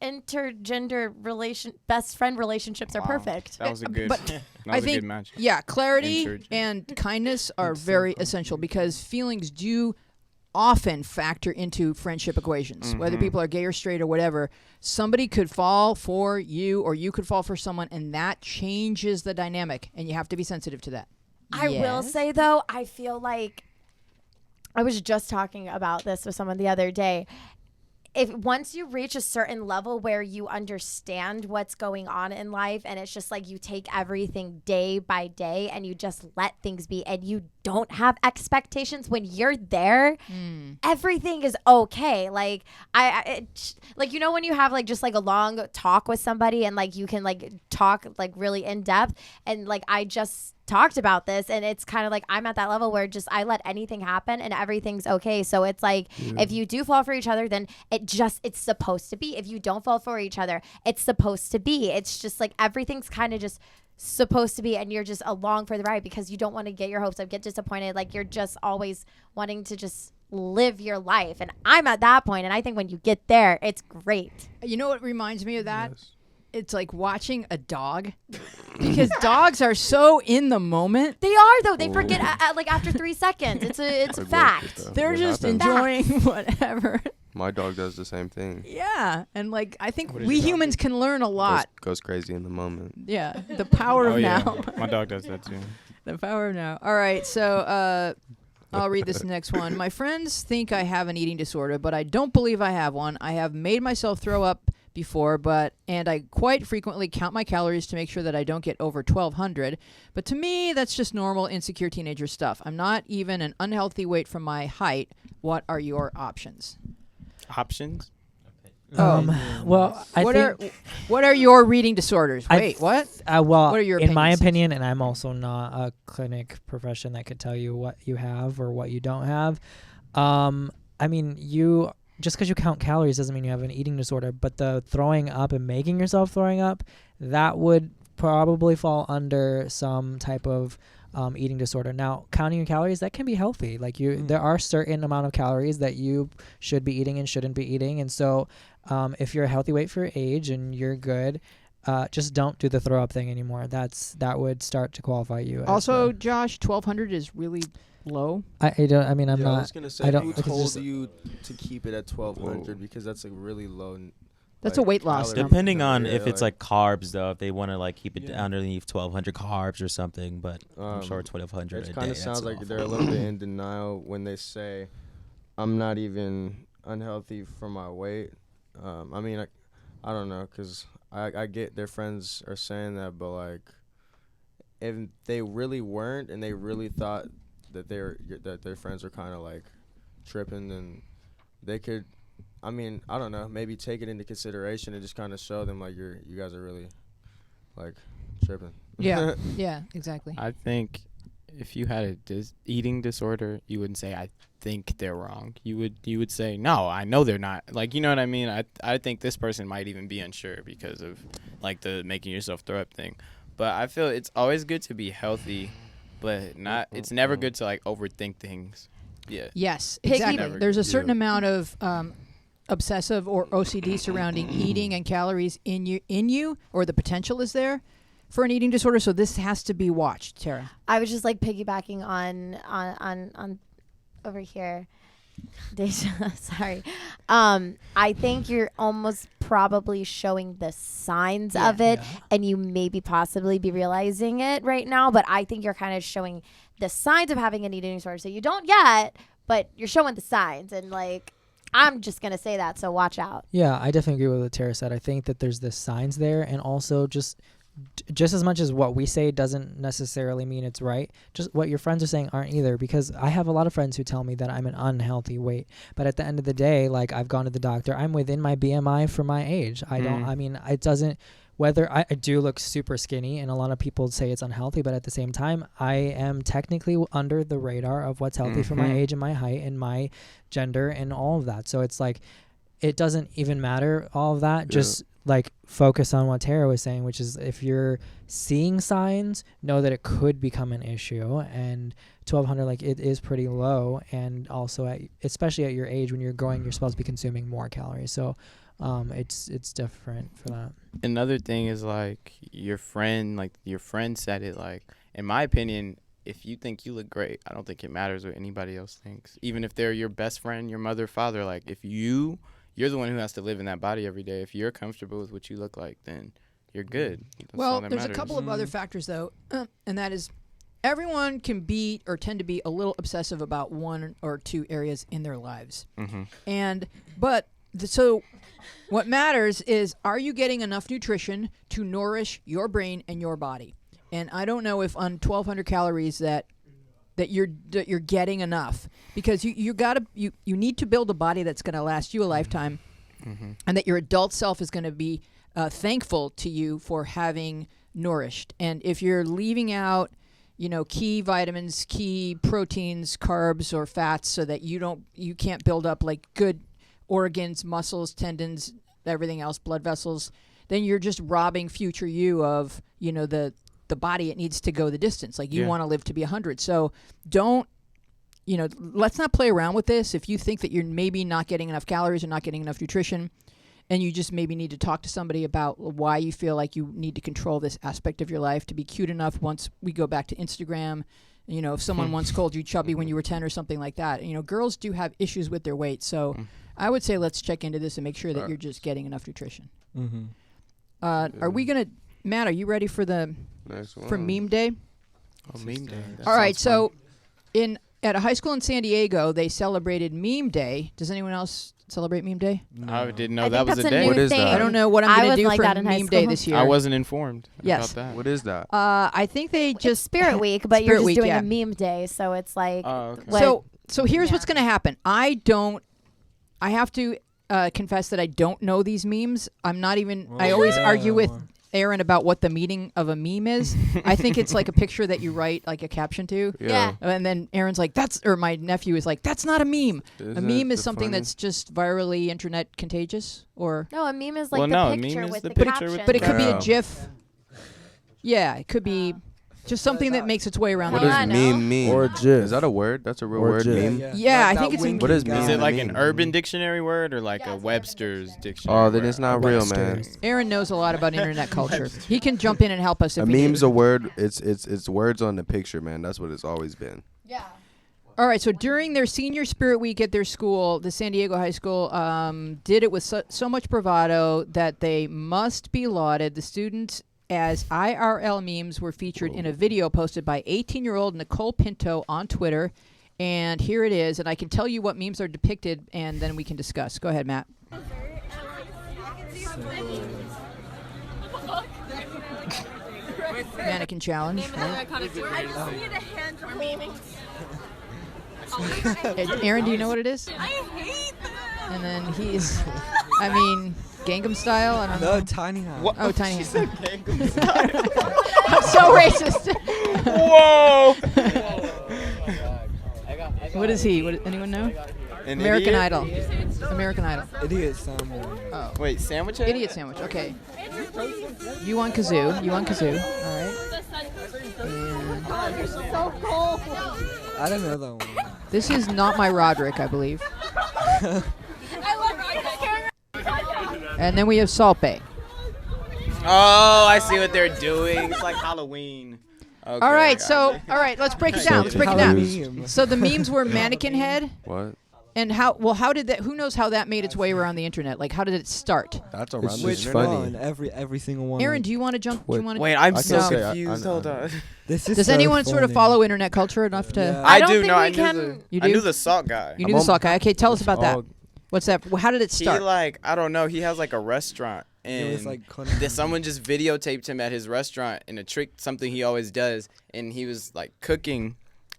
intergender best friend relationships are Wow. perfect. That was a good. But that I was a think- good match. Yeah, clarity Intergender. and kindness are It's so very cool. essential because feelings do often factor into friendship equations. Whether Mhm. people are gay or straight or whatever, somebody could fall for you or you could fall for someone, and that changes the dynamic, and you have to be sensitive to that. I will say though, I feel like I was just talking about this with someone the other day. If once you reach a certain level where you understand what's going on in life and it's just like you take everything day by day and you just let things be and you don't have expectations when you're there, everything is okay. Like like, you know, when you have like just like a long talk with somebody and like you can like talk like really in depth, and like I just talked about this and it's kind of like I'm at that level where just I let anything happen and everything's okay. So it's like if you do fall for each other, then it's supposed to be. If you don't fall for each other, it's supposed to be. It's just like everything's kind of just supposed to be, and you're just along for the ride because you don't want to get your hopes up, get disappointed. Like you're just always wanting to just live your life, and I'm at that point, and I think when you get there, it's great. You know what reminds me of that? Yes. It's like watching a dog because dogs are so in the moment. They are though. They forget like after 3 seconds. It's a Like, fact. what They're just happened? enjoying whatever. My dog does the same thing. Yeah, and like I think What does we your dog humans can learn a lot. Goes crazy in the moment. Yeah, the power Oh of yeah, now. my dog does that too. The power of now. All right, so I'll read this next one. My friends think I have an eating disorder, but I don't believe I have one. I have made myself throw up before, and I quite frequently count my calories to make sure that I don't get over 1,200. But to me, that's just normal, insecure teenager stuff. I'm not even an unhealthy weight from my height. What are your options? Options? Well, I think What are your reading disorders? Wait, what? well, What are your in my opinions? opinion, and I'm also not a clinic profession that could tell you what you have or what you don't have. I mean, just because you count calories doesn't mean you have an eating disorder, but the throwing up and making yourself throwing up, that would probably fall under some type of eating disorder. Now, counting your calories, that can be healthy. Like there are certain amount of calories that you should be eating and shouldn't be eating. And so if you're a healthy weight for your age and you're good, just don't do the throw up thing anymore. That would start to qualify you. Also, as Josh, 1,200 is really low. I don't. I mean, I'm I not. was gonna I say, don't- who it's told just- you to keep it at 1,200 because that's a really low. That's a weight loss calorie number. Depending on if Yeah, it's like carbs, though, if they want to like keep it underneath 1,200 carbs or something, but I'm sure 1,200 a It day. kind of sounds like they're a little bit in denial when they say, "I'm not even unhealthy for my weight." I mean, I don't know, cause I get their friends are saying that, but like, if they really weren't and they really thought that their friends were kind of like tripping, then they could. I mean, I don't know. Maybe take it into consideration and just kind of show them like you guys are really like tripping. Yeah, yeah, exactly. I think if you had a eating disorder, you wouldn't say I think they're wrong. You would say no, I know they're not. Like, you know what I mean? I think this person might even be unsure because of like the making yourself throw up thing. But I feel it's always good to be healthy, but not. It's never good to like overthink things. Yeah. Yes, Picky- exactly. Never There's a good. certain amount of obsessive or OCD surrounding eating and calories in you, or the potential is there for an eating disorder. So this has to be watched, Tara. I was just like piggybacking on over here. Deja, sorry. I think you're almost probably showing the signs of it, and you maybe possibly be realizing it right now. But I think you're kind of showing the signs of having an eating disorder. So you don't yet, but you're showing the signs, and like I'm just gonna say that. So watch out. Yeah, I definitely agree with what Tara said. I think that there's the signs there, and also just as much as what we say doesn't necessarily mean it's right, just what your friends are saying aren't either, because I have a lot of friends who tell me that I'm an unhealthy weight, but at the end of the day, like I've gone to the doctor, I'm within my BMI for my age. I mean, it doesn't, whether I do look super skinny, and a lot of people say it's unhealthy, but at the same time, I am technically under the radar of what's healthy for my age and my height and my gender and all of that. So it's like, it doesn't even matter, all of that. Just like focus on what Tara was saying, which is if you're seeing signs, know that it could become an issue. And 1200, like, it is pretty low. And also, especially at your age when you're growing, you're supposed to be consuming more calories. So it's different for that. Another thing is, like, your friend said it, like, in my opinion, if you think you look great, I don't think it matters what anybody else thinks. Even if they're your best friend, your mother, father, like, if you're the one who has to live in that body every day. If you're comfortable with what you look like, then you're good. That's all that there's matters. a couple of other factors, though, and that is everyone can be or tend to be a little obsessive about one or two areas in their lives. So what matters is, are you getting enough nutrition to nourish your brain and your body? And I don't know if on 1,200 calories that you're getting enough, because you need to build a body that's going to last you a lifetime, and that your adult self is going to be thankful to you for having nourished. And if you're leaving out, key vitamins, key proteins, carbs, or fats, so that you can't build up like good organs, muscles, tendons, everything else, blood vessels, then you're just robbing future you of the body it needs to go the distance. Like, you want to live to be 100. So don't, let's not play around with this. If you think that you're maybe not getting enough calories or not getting enough nutrition, and you just maybe need to talk to somebody about why you feel like you need to control this aspect of your life to be cute enough once we go back to Instagram. If someone once called you chubby when you were 10 or something like that, girls do have issues with their weight. So I would say let's check into this and make sure that you're just getting enough nutrition. Are we going to, Matt, are you ready for the Meme Day? Oh, Meme Day. All right, so at a high school in San Diego, they celebrated Meme Day. Does anyone else celebrate Meme Day? No. I didn't know I that think was a that's day. What is that? I don't know what I'm going to do like for that in high Meme Day school. this year. I wasn't informed Yes. about that. What is that? I think they just It's Spirit Week, but you're Spirit just Week, doing yeah. a meme day, so it's like. Oh, okay. what- So here's Yeah. what's going to happen. I have to confess that I don't know these memes. I always argue with Aaron about what the meaning of a meme is. I think it's like a picture that you write like a caption to. Yeah. And then Aaron's like, my nephew is like, that's not a meme. Isn't A meme it is something funny? that's just virally internet contagious, or No, a meme is like Well, the no, a picture meme is with the the picture caption. with but it could be a Yeah. GIF. Yeah, it could be just something that makes its way around. What Well, does I know. meme mean? Or GIF. Is that a word? That's a real Or word. GIF. Meme. Yeah, I think it's What is meme? Is it like mean? an Urban Dictionary word or like Yeah, a it's Webster's Dictionary? Oh, then word? it's not real, man. Aaron knows a lot about internet culture. He can jump in and help us if A we need. meme's a word. It's words on the picture, man. That's what it's always been. Yeah. All right, so during their senior spirit week at their school, the San Diego High School did it with so much bravado that they must be lauded. The students, as IRL memes, were featured in a video posted by 18-year-old Nicole Pinto on Twitter. And here it is, and I can tell you what memes are depicted, and then we can discuss. Go ahead, Matt. Mannequin challenge. Right? Aaron, do you know what it is? I hate that. And then he's, Gangnam Style. I don't know. No, tiny hand. Oh, tiny hand. Gangnam I'm so racist. Whoa! What is he? Anyone know? An American idiot? Idol. American Idol. Idiot Samuel. Oh. Wait, sandwich head? Idiot sandwich. Okay. You on kazoo. All right. And I don't know that one. this is Not My Roderick, I believe. And then we have Salt Bae. Oh, I see what they're doing. It's like Halloween. Okay, All right, got it. let's break it down. Let's break it down. Halloween. So the memes were mannequin head, What? and how did that? Who knows how that made its way around the internet? Like, how did it start? That's around It's the just internet. funny. On every single one. Aaron, do you want to jump? Do you want to? Wait, I'm I so can say I- confused. I- Hold on. This is Does so anyone sort of funny. follow internet culture enough to? Yeah. I don't do think know. we I knew can- You I do? knew the salt guy. You knew the salt guy. Okay, tell us about that. Oh, What's that? How did it He start? I don't know. He has like a restaurant, and It was like Conan. that someone just videotaped him at his restaurant in a trick, something he always does, and he was like cooking,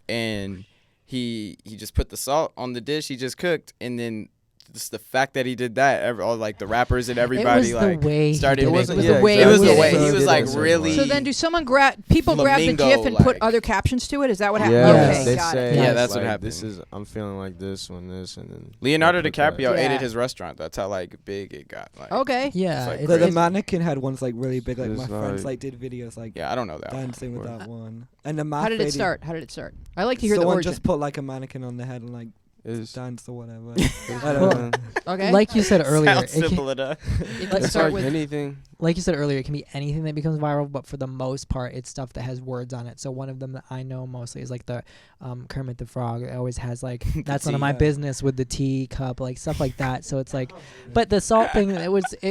and he just put the salt on the dish he just cooked, and then just the fact that he did that, all like the rappers and It everybody was the like way he started. did It it. wasn't. It was Yeah, the way it was he the did way it. he was like So really. So then, do people grab the Flamingo, GIF and put like- other captions to it? Is that what happened? Yeah, Yes. Okay, they got say it. Yeah, it's that's what like, happened. This is I'm feeling like this when this, and then Leonardo they put that. DiCaprio ate Yeah. at his restaurant. That's how like big it got. Like, Okay. Yeah, like it's- The crazy. mannequin had ones like really big. Like It's my friends like- like did videos like yeah, I don't know that. dancing with one. that one. And the math How did it lady- start? I like to hear the Someone origin. just put like a mannequin on the head and like It's, dance or whatever. it's, I don't know. Okay. Like you said earlier, Sounds it can, simple enough. It can it's start like with anything. like you said earlier, it can be anything that becomes viral, but for the most part, it's stuff that has words on it. So one of them that I know mostly is like the Kermit the Frog. It always has like, that's none of my tea. business with the teacup, like stuff like that. So it's like, but the salt thing,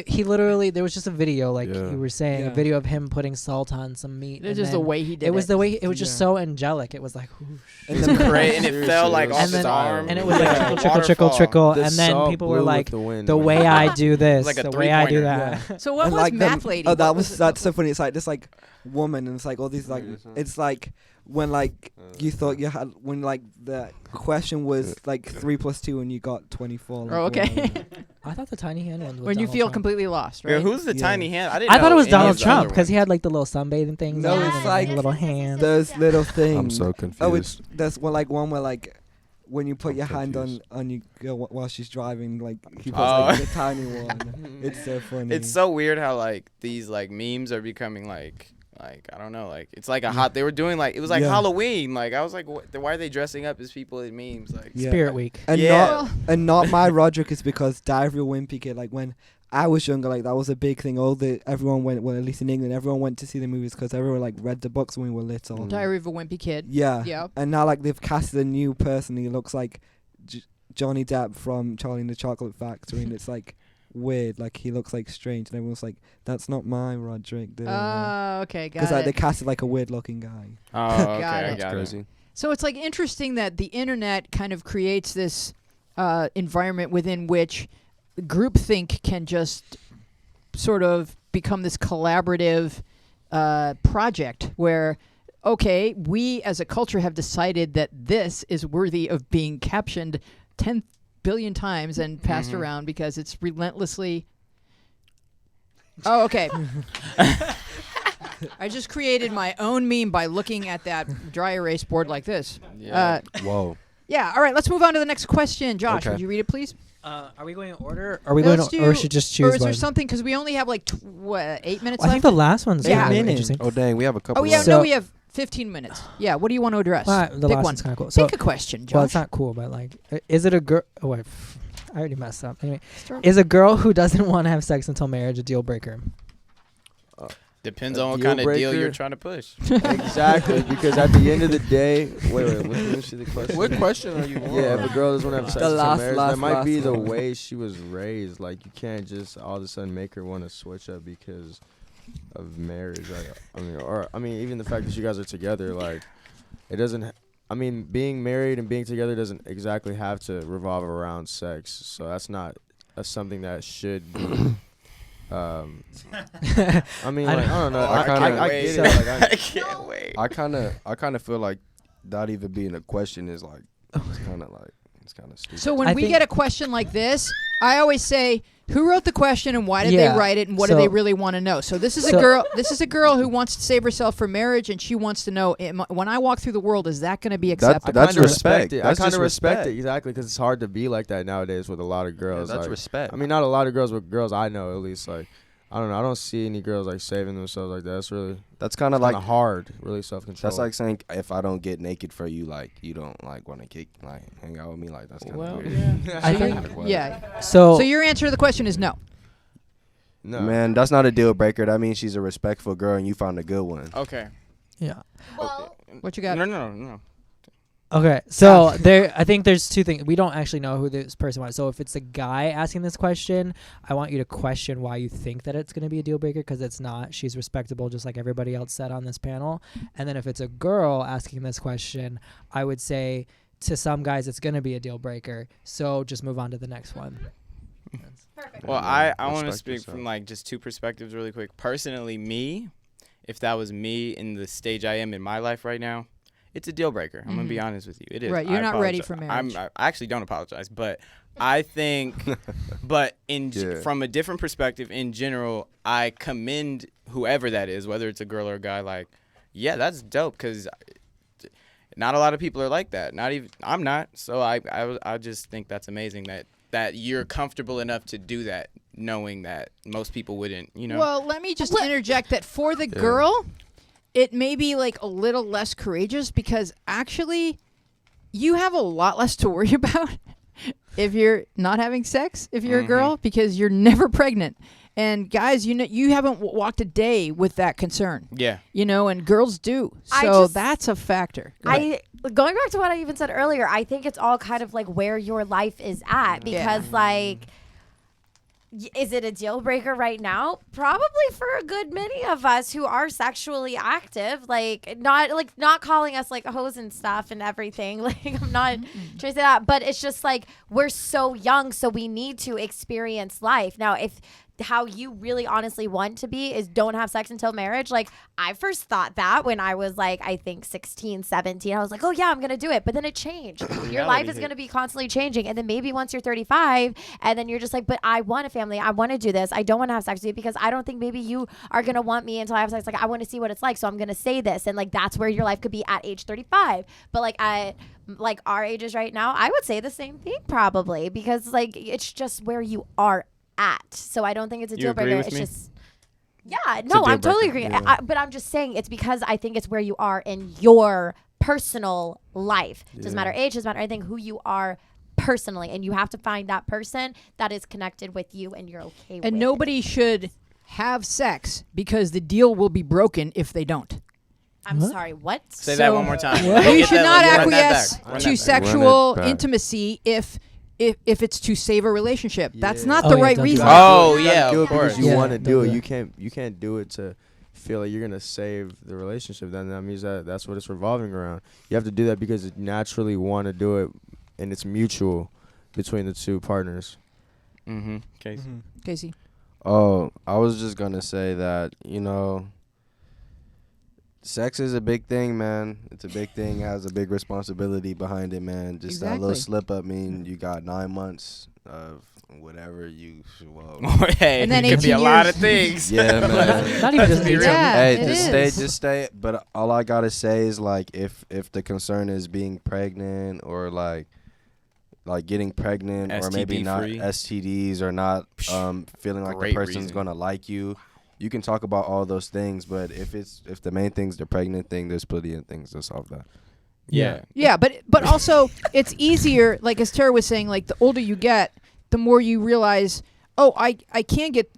he literally, there was just a video, like Yeah. you were saying, Yeah. a video of him putting salt on some meat. it's and just the then way he did it was the way, it was just Yeah. so angelic. It was like, whoosh. And It's then great, and it fell like Seriously, off and his then, arm. and it was like Yeah. trickle, trickle, trickle, Waterfall. trickle. The And then salt people were blew with like, the wind. the way I do this, Like a the way I do three-pointer. that. So what And was like Math Lady? Oh, that What was it? that's so funny. It's like this like woman, and it's like all these like it's like when like you thought you had when like the question was like 3 + 2 and you got 24. Like, Oh, okay. whatever. I thought the tiny hand one was When you Donald feel Trump. completely lost, Yeah, right? who's the Yeah. tiny hand? I didn't. I thought it know was any Donald of the Trump other because he ones. had like the little sunbathing things. No, on it's and like the little hand. Those little things. I'm so confused. Oh, it's there's one where like when you put I'm your hand confused. on your girl while she's driving, like he puts Oh. like the tiny one. It's so funny. It's so weird how like these like memes are becoming like I don't know, like it's like a hot. They were doing like it was like Yeah. Halloween. Like I was like, why are they dressing up as people in memes? Like Yeah. Spirit Week. and Yeah. not my Roderick is because Diary of a Wimpy Kid. Like when I was younger, like that was a big thing. Everyone went, well, at least in England, everyone went to see the movies because everyone like read the books when we were little. Diary of a Wimpy Kid. Yeah. Yeah. And now like they've casted a new person. He looks like Johnny Depp from Charlie and the Chocolate Factory, and it's like weird. Like he looks like strange, and everyone's like, "That's not my Roderick." Okay, got Because like, it. they casted like a weird looking guy. oh okay, Got I it. got crazy. So it's like interesting that the internet kind of creates this environment within which groupthink can just sort of become this collaborative project where, okay, we as a culture have decided that this is worthy of being captioned 10 billion times and passed around because it's relentlessly. Oh, okay. I just created my own meme by looking at that dry erase board like this. Yeah. Whoa. Yeah, all right, let's move on to the next question. Josh, Okay. would you read it, please? Are we going in order? Are we going Let's to, or do- should just Or choose is there one? something, because we only have like 8 minutes I left? think the last one's Yeah. kind of Minutes. interesting. Oh dang, we have a couple. Oh, yeah, left. So- no, we have 15 minutes. Yeah, what do you want to address? The Pick last one. one's kind of cool. So, Pick a question, Josh. well, it's not cool, but like, is it a girl? Oh, wait, I already messed up. Anyway, is a girl who doesn't want to have sex until marriage a deal breaker? Depends A on what deal kind of deal breaker? you're trying to push. Exactly, because at the end of the day, wait, what's the question? What question are you on? Yeah, if a girl doesn't want to have sex The until last- marriage, last- that might be last the one. way she was raised. Like, you can't just all of a sudden make her want to switch up because of marriage. Like, I mean, even the fact that you guys are together, like, it doesn't. I mean, being married and being together doesn't exactly have to revolve around sex. So that's not something that should be. I mean, like, I don't know. I kinda- I get it. Like, I can't wait. I kind of feel like that even being a question is like it's kind of stupid. So when I we think- get a question like this, I always say, who wrote the question and why did Yeah, they write it and what do so- they really want to know? So this is a So- girl. This is a girl who wants to save herself for marriage, and she wants to know when I walk through the world, is that going to be acceptable? That's kinda respect. It. That's I kind just of respect respect. it exactly because it's hard to be like that nowadays with a lot of girls. that's like, respect. I mean, not a lot of girls, but girls I know at least. Like, I don't know. I don't see any girls like saving themselves like that. That's really That's kind of kind like of hard. Really self control. that's like saying if I don't get naked for you, like you don't like want to kick like hang out with me. Like that's kind of Well, weird. yeah. I So think you're- yeah. so. So your answer to the question is no. no. Man, that's not a deal breaker. That means she's a respectful girl and you found a good one. Okay. yeah. What you got? No. Okay, so I think there's two things. We don't actually know who this person was. So if it's a guy asking this question, I want you to question why you think that it's going to be a deal breaker, because it's not. She's respectable, just like everybody else said on this panel. And then if it's a girl asking this question, I would say to some guys it's going to be a deal breaker. So just move on to the next one. Well, Yeah, I want to respect speak yourself. from like just two perspectives really quick. Personally, me, if that was me in the stage I am in my life right now, it's a deal breaker. I'm gonna be honest with you. It is. Right, you're I not ready apologize. for marriage. I actually don't apologize, but I think, but from a different perspective, in general, I commend whoever that is, whether it's a girl or a guy. Like, yeah, that's dope because not a lot of people are like that. Not even I'm not. So I just think that's amazing that you're comfortable enough to do that, knowing that most people wouldn't. You know. Well, let me just interject that for the girl, it may be like a little less courageous because actually, you have a lot less to worry about if you're not having sex. If you're a girl, because you're never pregnant. And guys, you haven't walked a day with that concern. Yeah. And girls do. So that's a factor. Going back to what I even said earlier, I think it's all kind of like where your life is at because like is it a deal breaker right now? Probably for a good many of us who are sexually active, not calling us like hoes and stuff and everything. Like I'm not trying to say that, but it's just like we're so young, so we need to experience life. Now, if how you really honestly want to be is don't have sex until marriage. Like I first thought that when I was like, I think 16, 17, I was like, oh yeah, I'm going to do it. But then it changed. Your life is going to be constantly changing. And then maybe once you're 35 and then you're just like, but I want a family. I want to do this. I don't want to have sex with you because I don't think maybe you are going to want me until I have sex. Like I want to see what it's like. So I'm going to say this. And like, that's where your life could be at age 35. But like our ages right now, I would say the same thing probably because like, it's just where you are at. So I don't think it's a deal breaker. It's just no, I'm totally agreeing. Yeah. But I'm just saying it's because I think it's where you are in your personal life. Doesn't matter age, doesn't matter anything, who you are personally. And you have to find that person that is connected with you and you're okay with. And nobody should have sex because the deal will be broken if they don't. I'm sorry, what? Say that one more time. You should not Run that acquiesce back. Run to that back. sexual Run it back. intimacy if it's to save a relationship. That's Yeah. not Oh, the yeah, right don't do reason. that. Oh You gotta yeah, do it of because course. you Yeah, want to don't do do it. that. You can't do it to feel like you're gonna save the relationship. Then that means that's what it's revolving around. You have to do that because you naturally want to do it, and it's mutual between the two partners. Casey. Casey. Oh, I was just gonna say that, sex is a big thing, man. It's a big thing. It has a big responsibility behind it, man. Just that little Exactly. slip up mean you got 9 months of whatever you. Well, Hey, And then it could be 18 a lot years. of things. yeah, man. Not even just be real. Yeah, Hey, it just stay. But all I gotta say is like, if the concern is being pregnant or like getting pregnant or maybe STD not free. STDs or not feeling like the Great person's reason. gonna like you. You can talk about all those things, but if the main thing's the pregnant thing, there's plenty of things to solve that. Yeah. Yeah, but also it's easier, like as Tara was saying, like the older you get, the more you realize, oh, I can get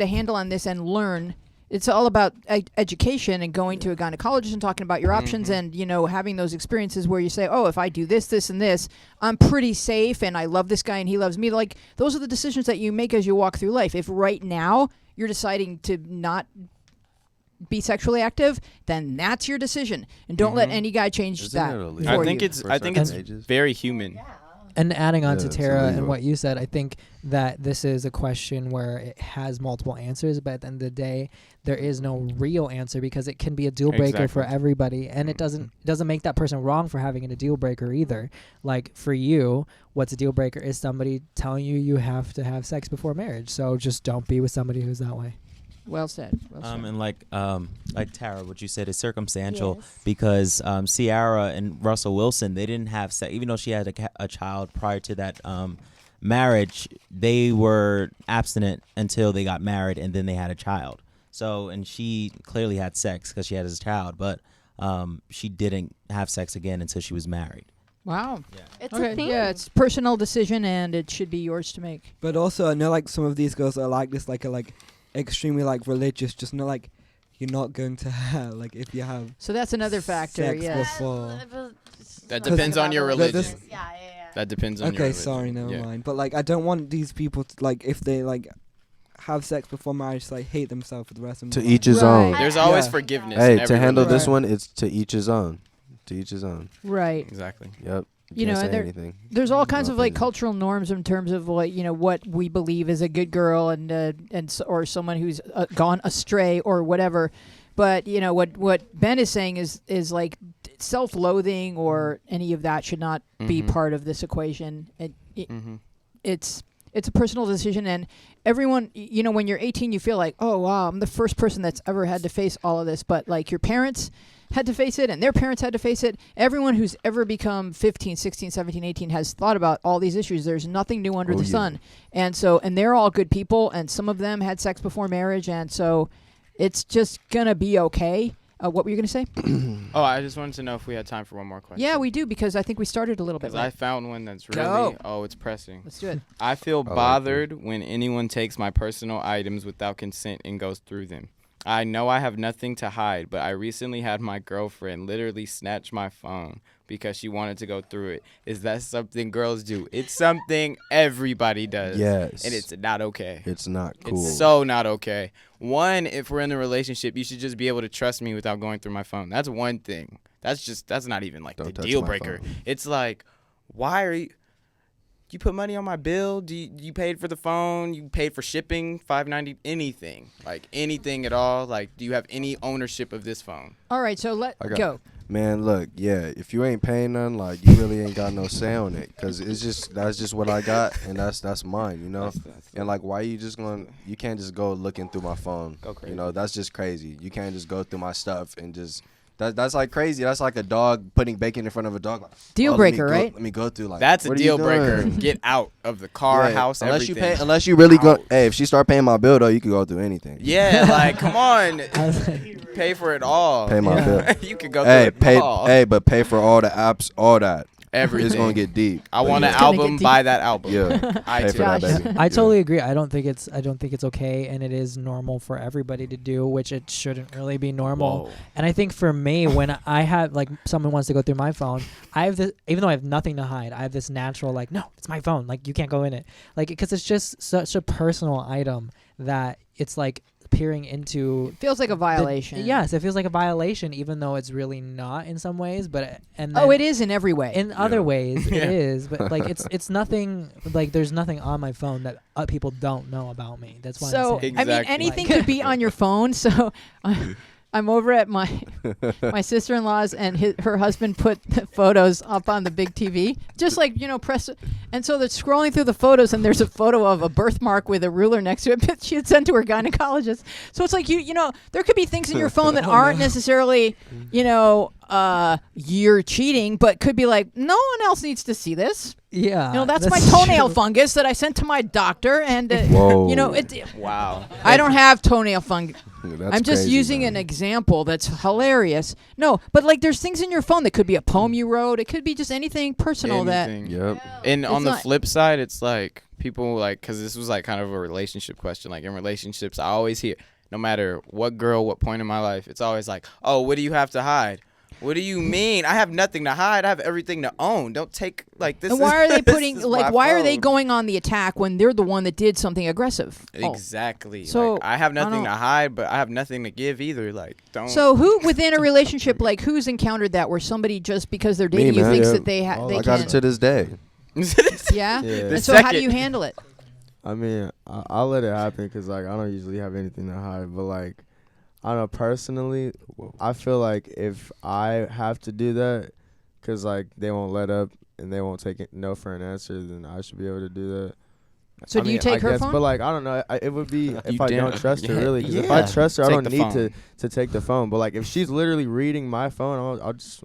a handle on this and learn. It's all about education and going to a gynecologist and talking about your options and, having those experiences where you say, oh, if I do this, this, and this, I'm pretty safe and I love this guy and he loves me. Like, those are the decisions that you make as you walk through life. If right now you're deciding to not be sexually active, then that's your decision. And don't let any guy change Isn't that it illegal for I think you. it's for I think certain it's ages? very human. And adding on Yeah, to it's Tara and illegal. what you said, I think that this is a question where it has multiple answers, but at the end of the day, there is no real answer because it can be a deal breaker for Exactly. everybody, and it doesn't make that person wrong for having a deal breaker either. Like for you, what's a deal breaker is somebody telling you have to have sex before marriage. So just don't be with somebody who's that way. Well said. And like Tara, what you said is circumstantial Yes. because Ciara and Russell Wilson, they didn't have sex, even though she had a child prior to that marriage. They were abstinent until they got married, and then they had a child. So, and she clearly had sex because she had his child, but she didn't have sex again until she was married. Wow. It's Okay. a thing. Yeah, it's a personal decision and it should be yours to make. But also, I know like some of these girls are like this, like extremely like religious. Just know like you're not going to hell. Like if you have So that's another factor. sex Yes. before. That depends on your That- religion. Yeah. That depends on your Okay, religion. sorry, never Yeah. mind. But like, I don't want these people to like if they like have sex before marriage, to, like hate themselves for the rest of To their each his Right. own. There's always Yeah. forgiveness. Hey, in to every handle this religion. one, it's to each his own. To each his own. Right. Exactly. Yep. You Can't know, say and there- anything. There's all kinds No of like opinion. cultural norms in terms of like what we believe is a good girl or someone who's gone astray or whatever. But what Ben is saying is like self-loathing or any of that should not be part of this equation. It's a personal decision, and everyone, you know, when you're 18, you feel like, oh wow, I'm the first person that's ever had to face all of this. But like your parents had to face it, and their parents had to face it. Everyone who's ever become 15, 16, 17, 18 has thought about all these issues. There's nothing new under the sun. And they're all good people, and some of them had sex before marriage, and so it's just gonna be okay. What were you going to say? Oh, I just wanted to know if we had time for one more question. Yeah, we do, because I think we started a little bit Because late. I found one that's really, it's pressing. Let's do it. I feel bothered when anyone takes my personal items without consent and goes through them. I know I have nothing to hide, but I recently had my girlfriend literally snatch my phone because she wanted to go through it. Is that something girls do? It's something everybody does. Yes. And it's not okay. It's not cool. It's so not okay. One, if we're in a relationship, you should just be able to trust me without going through my phone. That's one thing. That's not even like the deal breaker. It's like, why are you put money on my bill? You paid for the phone? You paid for shipping? $5.90? Anything. Like anything at all? Like, do you have any ownership of this phone? All right, so go. Man, look, yeah, if you ain't paying none, like, you really ain't got no say on it, because that's just what I got, and that's mine, you know? And, like, why you can't just go looking through my phone. Go crazy. You know, that's just crazy. You can't just go through my stuff and just, that's like crazy. That's like a dog putting bacon in front of a dog. Like, deal breaker, right? Let me go through, like, that's what a deal are you breaker. doing? Get out of the car, house, unless everything. unless you really go, hey, if she start paying my bill, though, you could go through anything. Yeah, like, come on. Pay for it all. Pay my bill. You could go through it all. Hey, but pay for all the apps, all that. Everything. It's gonna get deep. I want an album. Buy that album. Yeah, pay for that, baby. I totally agree. I don't think it's okay, and it is normal for everybody to do, which it shouldn't really be normal. Whoa. And I think for me, when I have like someone wants to go through my phone, I have this, even though I have nothing to hide, I have this natural like, no, it's my phone. Like you can't go in it, like because it's just such a personal item that it's like peering into. Feels like a violation. Yes, it feels like a violation, even though it's really not in some ways. But it is in every way. In other ways, it is. But like it's nothing. Like there's nothing on my phone that people don't know about me. That's why. So I'm saying. I mean, anything could be on your phone. So. I'm over at my sister-in-law's, and her husband put the photos up on the big TV, just like, you know, press. And so they're scrolling through the photos, and there's a photo of a birthmark with a ruler next to it that she had sent to her gynecologist. So it's like, you know, there could be things in your phone that aren't necessarily, you know, you're cheating, but could be like, no one else needs to see this. Yeah, you know, that's my toenail fungus that I sent to my doctor, and you know, wow. I don't have toenail fungus. I'm just crazy, using an example that's hilarious. No, but like there's things in your phone that could be a poem you wrote. It could be just anything personal Yep. And on the flip side, it's like people like, because this was like kind of a relationship question. Like in relationships, I always hear, no matter what girl, what point in my life, it's always like, oh, what do you have to hide? What do you mean? I have nothing to hide. I have everything to own. Don't take like this. And why are they putting like? Why are they going on the attack when they're the one that did something aggressive? Exactly. So like, I have nothing to hide, but I have nothing to give either. Like don't. So who within a relationship, like who's encountered that where somebody just because they're dating you thinks that they they I got it to this day. Yeah. Yeah. And so how do you handle it? I mean, I'll let it happen because like I don't usually have anything to hide, but like. I don't know, personally, I feel like if I have to do that, because, like, they won't let up and they won't take no for an answer, then I should be able to do that. So do you take her phone? But, like, I don't know. It would be if I don't trust her, really. Because if Yeah. I trust her, I Take don't the need to take the phone. But, like, if she's literally reading my phone, I'll just...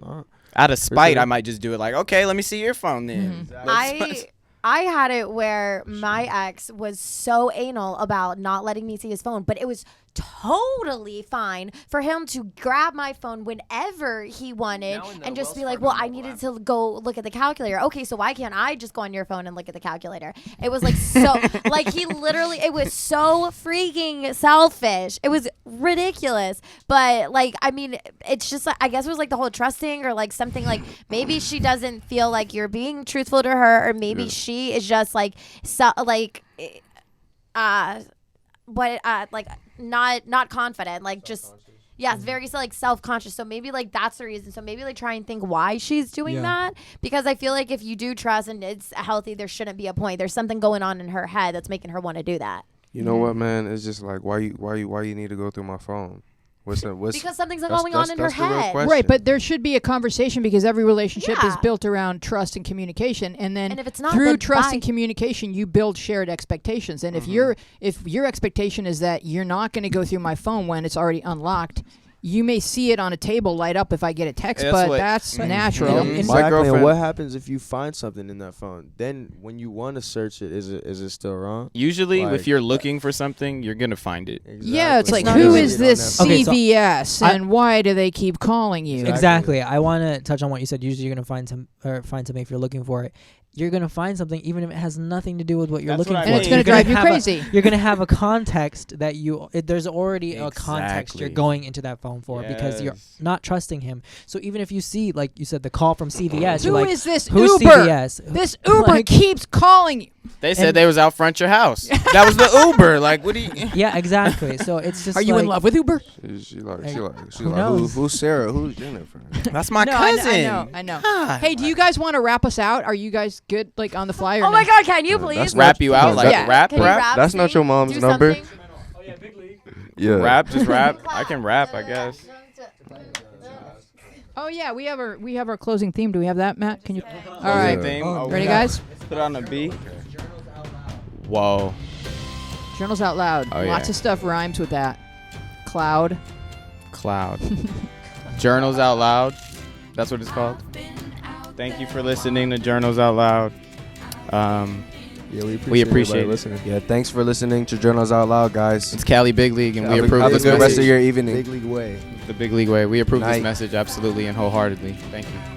out of spite, I might just do it like, okay, let me see your phone then. I had it where my ex was so anal about not letting me see his phone, but it was totally fine for him to grab my phone whenever he wanted and just be like, well, I needed to go look at the calculator. Okay, so why can't I just go on your phone and look at the calculator? It was like so, like he literally, it was so freaking selfish. It was ridiculous. But like, I mean, it's just like, I guess it was like the whole trusting or like something like maybe she doesn't feel like you're being truthful to her, or maybe she is just like, not confident, like just very like self-conscious. So maybe like that's the reason. So maybe like try and think why she's doing that, because I feel like if you do trust and it's healthy, there shouldn't be a point. There's something going on in her head that's making her want to do that. You know what, man? It's just like why you need to go through my phone? because something's that's- going on in her that's the real head. question. Right, but there should be a conversation because every relationship is Yeah. built around trust and communication, and then And if it's not, through then trust bye. and communication, you build shared expectations. And if your expectation is that you're not going to go through my phone when it's already unlocked, you may see it on a table light up if I get a text, That's but what- that's Mhm. natural. Mhm. Exactly. My And girlfriend- what happens if you find something in that phone? Then when you want to search it, is it still wrong? Usually, Like- if you're looking for something, you're gonna find it. Yeah, it's Exactly. like, not who even- is this Okay, so CVS I- and why do they keep calling you? Exactly. I want to touch on what you said. Usually, you're gonna find something if you're looking for it. You're gonna find something even if it has nothing to do with what you're That's looking what I for. And it's mean. going to You're drive you have a- crazy. You're gonna have a context that there's already a context you're Exactly. going into that phone for because you're Yes. not trusting him. So even if you see, like you said, the call from CVS, Who you're like, is this who's Uber? CVS? This Uber Like- keeps calling you. They said And- they was out front your house. That was the Uber. Like, what do you? Yeah, exactly. So it's just. Are you in like- love with Uber? She like Who knows? who's Sarah? Who's Jennifer? That's my No, cousin. I know. Ah. Hey, do you guys want to wrap us out? Are you guys good, like on the fly? Or Oh no? my God, can you No, please? that's Rap you out No, like that- rap, Can you rap, rap? That's not me? your mom's Do number. something? Yeah. rap, just rap. I can rap, I guess. Oh yeah, we have our closing theme. Do we have that, Matt? Can you? All Yeah. right, Thing. Oh, ready, yeah. guys? Put on a beat. Whoa. Journals out loud. Oh, Lots yeah. of stuff rhymes with that. Cloud. Cloud. Journals Out Loud. That's what it's called. Thank you for listening to Journals Out Loud. Yeah, we We appreciate appreciate everybody it. listening. Yeah. Thanks for listening to Journals Out Loud, guys. It's Cali Big League, and we Have approve a this good message. rest of your evening. Big League way. The Big League way. We approve Night. this message absolutely and wholeheartedly. Thank you.